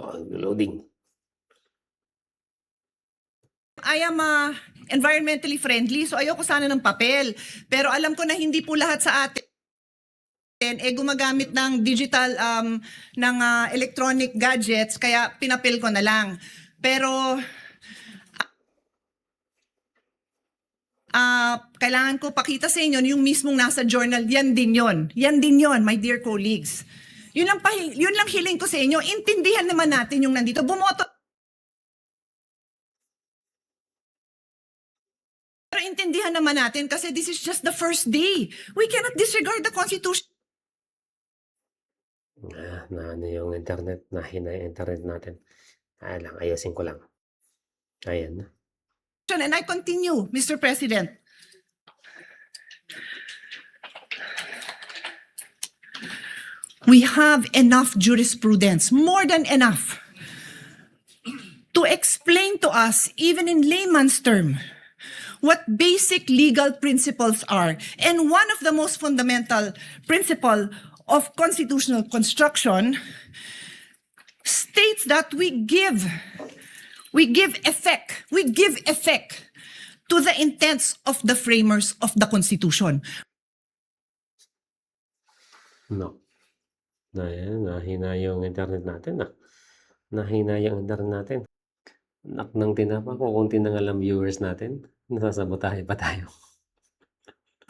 Oh, loading. I am environmentally friendly, so ayoko sana ng papel. Pero alam ko na hindi po lahat sa atin gumagamit ng digital, ng electronic gadgets, kaya pinapil ko na lang. Pero kailangan ko pakita sa inyo yung mismong nasa journal. Yan din yon. Yan din yon, my dear colleagues. Yun lang hiling ko sa inyo. Intindihan naman natin yung nandito. Bumoto. Pero intindihan naman natin kasi this is just the first day. We cannot disregard the Constitution. Na ano yung internet, nahina yung internet natin. Lang, ayusin ko lang. Ayan na. And I continue, Mr. President. We have enough jurisprudence, more than enough, to explain to us, even in layman's term, what basic legal principles are. And one of the most fundamental principle of constitutional construction states that we give effect to the intents of the framers of the Constitution. No. Nahina yung internet natin. Nahina yung internet natin. Nak ng tinapa ko, kung tinangalang viewers natin, nasasabotahe pa tayo.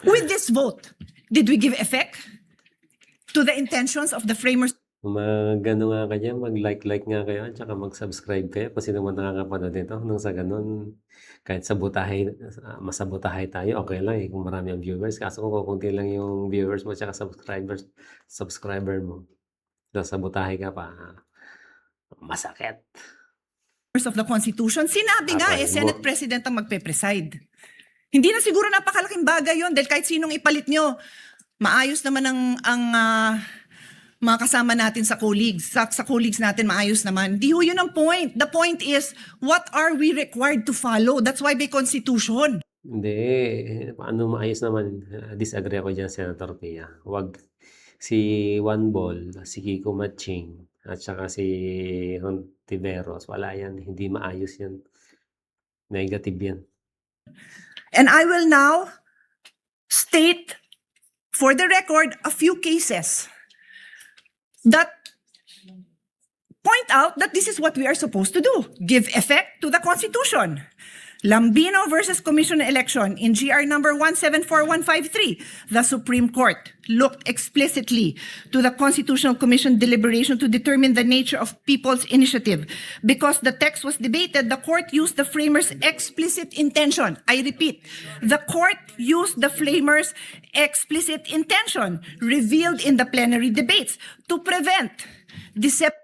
With this vote, did we give effect to the intentions of the framers? Mag-ano nga kayo, mag-like nga kayo, at saka mag-subscribe kayo kung sino man nakakapanood nito. Nung sa ganun, kahit masabotahe tayo, okay lang kung marami ang viewers. Kaso kung kunti lang yung viewers mo at saka subscriber mo, nasabotahe ka pa, masakit. Of the Constitution, sinabi nga Senate President ang magpe-preside. Hindi na siguro napakalaking bagay yon dahil kahit sinong ipalit nyo, maayos naman ang mga kasama natin sa colleagues. Sa colleagues natin, maayos naman. Di ho yun ang point. The point is, what are we required to follow? That's why may Constitution. Hindi, paano maayos naman? Disagree ako dyan, Senator Pia. Wag si Juan Bol, si Kiko Matching, at saka si Hontiveros, wala yan. Hindi maayos yan. Negative yan. And I will now state for the record a few cases that point out that this is what we are supposed to do. Give effect to the Constitution. Lambino versus Commission on Election in GR number 174153, the Supreme Court looked explicitly to the Constitutional Commission deliberation to determine the nature of people's initiative. Because the text was debated, the court used the framers' explicit intention. I repeat, the court used the framers' explicit intention revealed in the plenary debates to prevent deception.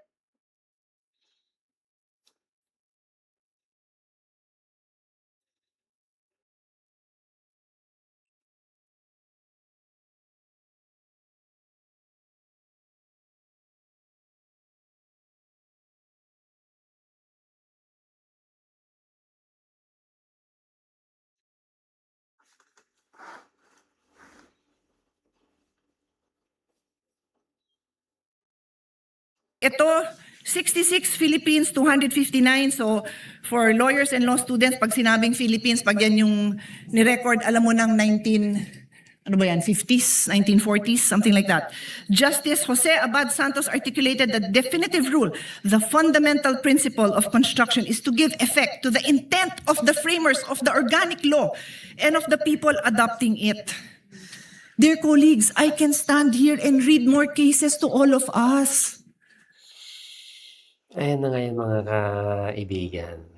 Ito, 66 Philippines, 259. So, for lawyers and law students, pag sinabing Philippines, pag yan yung ni-record, alam mo ng ano ba yan, 50s, 1940s, something like that. Justice Jose Abad Santos articulated the definitive rule. The fundamental principle of construction is to give effect to the intent of the framers of the organic law and of the people adopting it. Dear colleagues, I can stand here and read more cases to all of us. Ayan na nga yun mga kaibigan.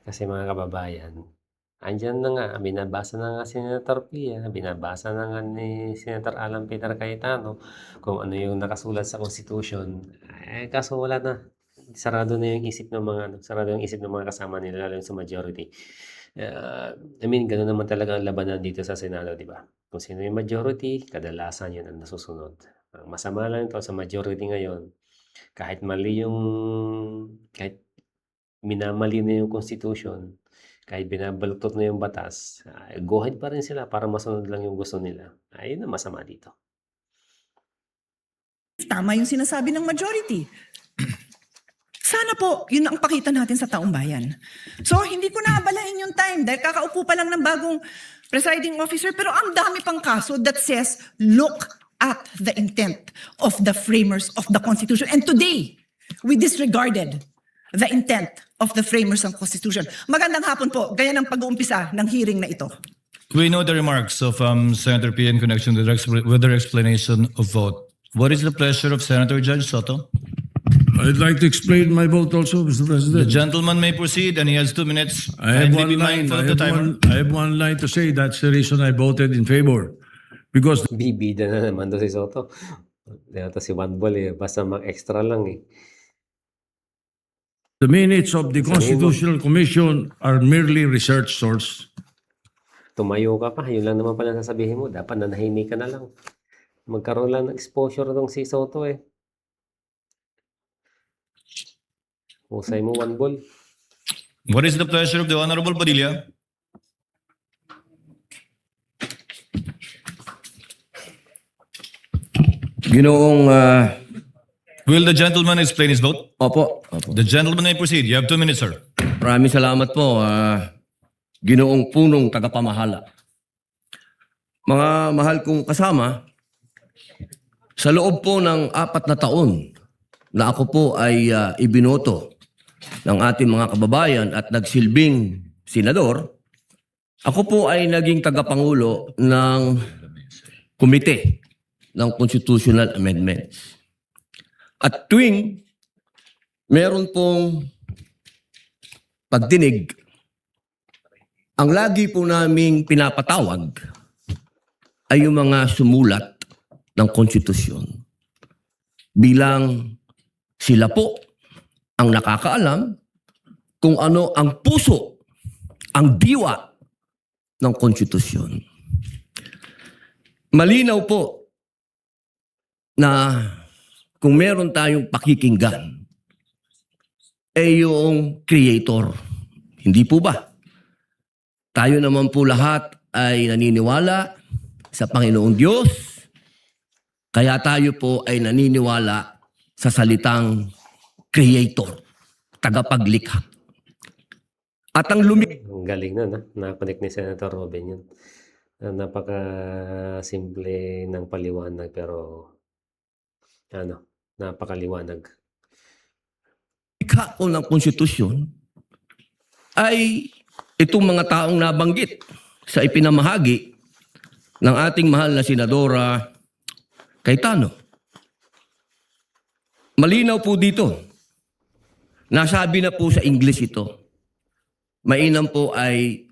Kasi mga kababayan, andyan na nga, binabasa na nga si Senator Pia, binabasa na nga ni Senator Alan Peter Cayetano kung ano yung nakasulat sa Constitution. Kaso wala na. Sarado na yung isip ng sarado yung isip ng mga kasama nila, lalo yung sa majority. Gano'n naman talaga ang labanan dito sa Senado, di ba? Kung sino yung majority, kadalasan yun ang nasusunod. Ang masama lang ito sa majority ngayon, kahit minamali na yung Constitution, kahit binabaluktot na yung batas, go ahead pa rin sila para masunod lang yung gusto nila. Ayun ang masama dito. Tama yung sinasabi ng majority. Sana po, yun ang pakita natin sa taong bayan. So, hindi ko naabalain yung time dahil kakaupo pa lang ng bagong presiding officer, pero ang dami pang kaso that says, look at the intent of the framers of the Constitution. And today, we disregarded the intent of the framers of the Constitution. Magandang hapon po, gaya ng pag-uumpisa ng hearing na ito. We know the remarks of Senator P in connection with their explanation of vote. What is the pleasure of Senator Judge Soto? I'd like to explain my vote also, Mr. The President. gentleman may proceed and he has 2 minutes. I have Kindly be one line. mindful of the timer. I have one line to say. That's the reason I voted in favor. Because Bibida na naman doon si Soto. Ito si Juan Bol basta mag-extra lang the minutes of the Constitutional Commission are merely research source. Tumayo ka pa, yun lang naman pala sasabihin mo. Dapat nanahimik ka na lang. Magkaroon lang ng exposure tong si Soto Husay mo, Juan Bol. What is the pleasure of the Honorable Padilla? Ginoong, Will the gentleman explain his vote? opo, The gentleman may proceed. You have 2 minutes, sir. maraming salamat po, Ginoong punong tagapamahala. Mga mahal kong kasama, sa loob po ng 4 na taon na ako po ay ibinoto ng ating mga kababayan at nagsilbing senador, ako po ay naging tagapangulo ng komite ng Constitutional Amendments. At tuwing meron pong pagdinig, ang lagi po naming pinapatawag ay yung mga sumulat ng konstitusyon. Bilang sila po ang nakakaalam kung ano ang puso, ang diwa ng konstitusyon. Malinaw po na kung meron tayong pakikinggan, yung creator. Hindi po ba? Tayo naman po lahat ay naniniwala sa Panginoong Diyos, kaya tayo po ay naniniwala sa salitang creator, tagapaglikha. At ang Ang galing na, napanik ni Senator Robin yun. Napaka-simple ng paliwanag pero napakaliwanag. lumikha ko ng konstitusyon ay itong mga taong nabanggit sa ipinamahagi ng ating mahal na Senadora Cayetano. Malinaw po dito. Nasabi na po sa English ito. Mainam po ay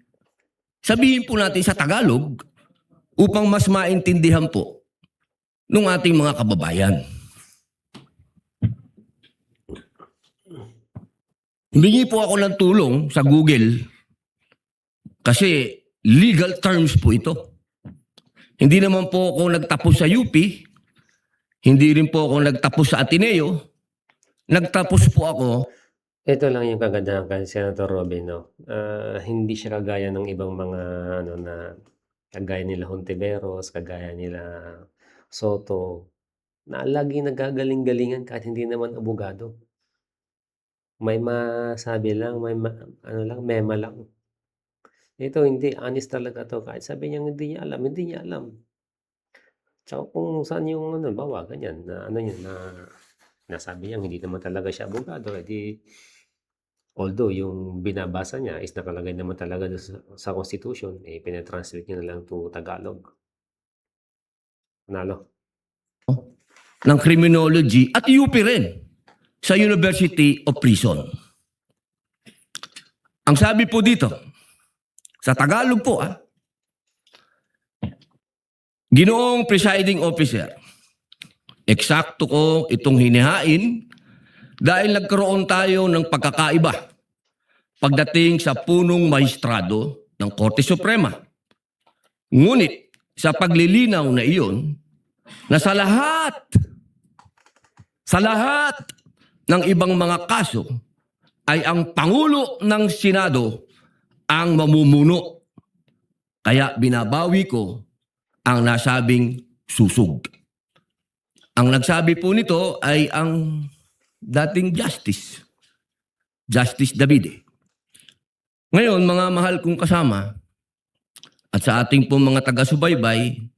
sabihin po natin sa Tagalog upang mas maintindihan po ng ating mga kababayan. Humingi po ako ng tulong sa Google kasi legal terms po ito. Hindi naman po ako nagtapos sa UP, hindi rin po ako nagtapos sa Ateneo, nagtapos po ako. Ito lang yung kagandahan kay Senator Robin, no? Hindi siya kagaya ng ibang mga na kagaya nila Hontiveros, kagaya nila Soto, na laging nagagaling-galingan kahit hindi naman abogado. May masabi lang, mema lang. Ito hindi, honest talaga to. Kahit sabi niya hindi niya alam, hindi niya alam. Tsaka kung saan yung ano, halimbawa ganyan na ano yun na nasabi niya hindi naman talaga siya abogado, eh, di although yung binabasa niya is nakalagay naman talaga dun sa Constitution, eh, pina-translate niya na lang to Tagalog. Panalo. ng criminology at UP rin sa University of Prison. Ang sabi po dito, sa Tagalog po Ginoong presiding officer, eksakto ko itong hinihain dahil nagkaroon tayo ng pagkakaiba pagdating sa punong maestrado ng Korte Suprema. Ngunit sa paglilinaw na iyon, na sa lahat ng ibang mga kaso ay ang Pangulo ng Senado ang mamumuno. Kaya binabawi ko ang nasabing susug. Ang nagsabi po nito ay ang dating Justice Davide. Ngayon, mga mahal kong kasama, at sa ating po mga taga-subaybay,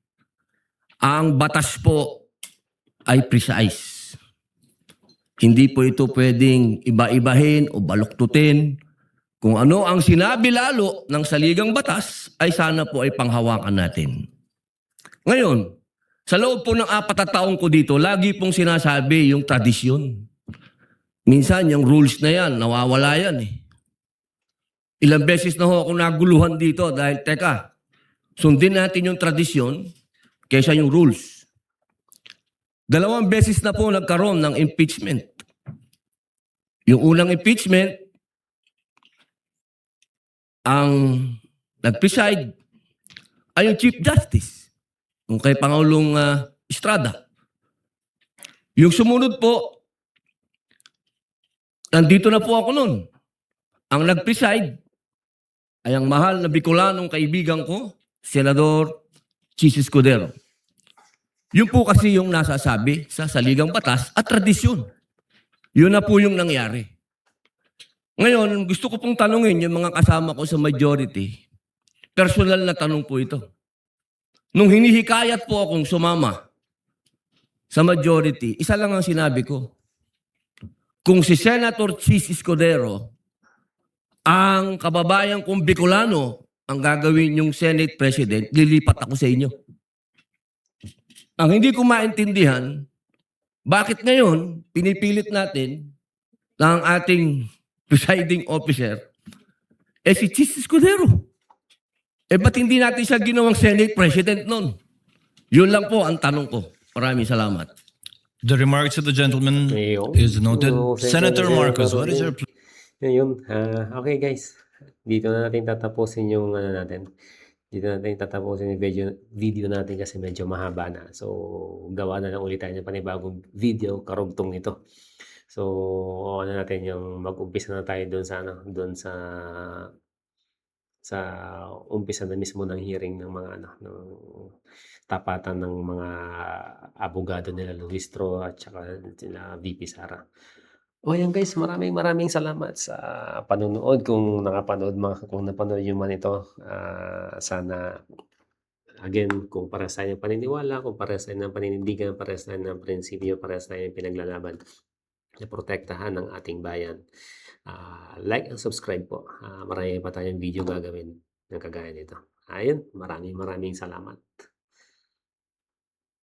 ang batas po ay precise. Hindi po ito pwedeng iba-ibahin o baluktutin. Kung ano ang sinabi lalo ng saligang batas, ay sana po ay panghawakan natin. Ngayon, sa loob po ng 4 na taong ko dito, lagi pong sinasabi yung tradisyon. Minsan, yung rules na yan, nawawala yan eh. Ilang beses na ho ako naguluhan dito dahil, teka, sundin natin yung tradisyon kaysa yung rules. 2 beses na po nagkaroon ng impeachment. Yung unang impeachment, ang nag-preside ay yung Chief Justice. Yung kay Pangulong Estrada. Yung sumunod po, nandito na po ako nun. Ang nag-preside ay ang mahal na Bicolanong kaibigan ko, Senador Chis Escudero. Yun po kasi yung nasasabi sa saligang batas at tradisyon. Yun na po yung nangyari. Ngayon, gusto ko pong tanungin yung mga kasama ko sa majority. Personal na tanong po ito. Nung hinihikayat po akong sumama sa majority, isa lang ang sinabi ko. Kung si Senator Chis Escudero, ang kababayan kong Bicolano, ang gagawin yung Senate President, lilipat ako sa inyo. Ang hindi ko maintindihan, bakit ngayon pinipilit natin ng ating presiding officer, si Chis Escudero. Ba't hindi natin siya ginawang Senate President nun? Yun lang po ang tanong ko. Maraming salamat. The remarks of the gentleman Ayun. is noted. Oo, Senator Marcos, what is your Yun. Okay guys. Dito na natin tatapusin yung ano natin. Dito na natin tatapusin yung video natin kasi medyo mahaba na. So, gawa na lang ulit tayo ng panibagong video karugtong nito. So, ano natin yung mag-umpisa na tayo doon sa ano, doon sa umpisa na mismo ng hearing ng mga ano, ng tapatan ng mga abogado nila Luis Tro at saka sila VP Sara. O yan guys, maraming salamat sa panonood. Kung napanood nyo man ito, sana again, kung para sa inyo paniniwala, kung para sa inyo paninindigan, para sa inyo prinsipyo, para sa inyo pinaglalaban na protektahan ng ating bayan. Like and subscribe po. Marami pa tayong video gagawin ng kagaya nito. Ayun, maraming salamat.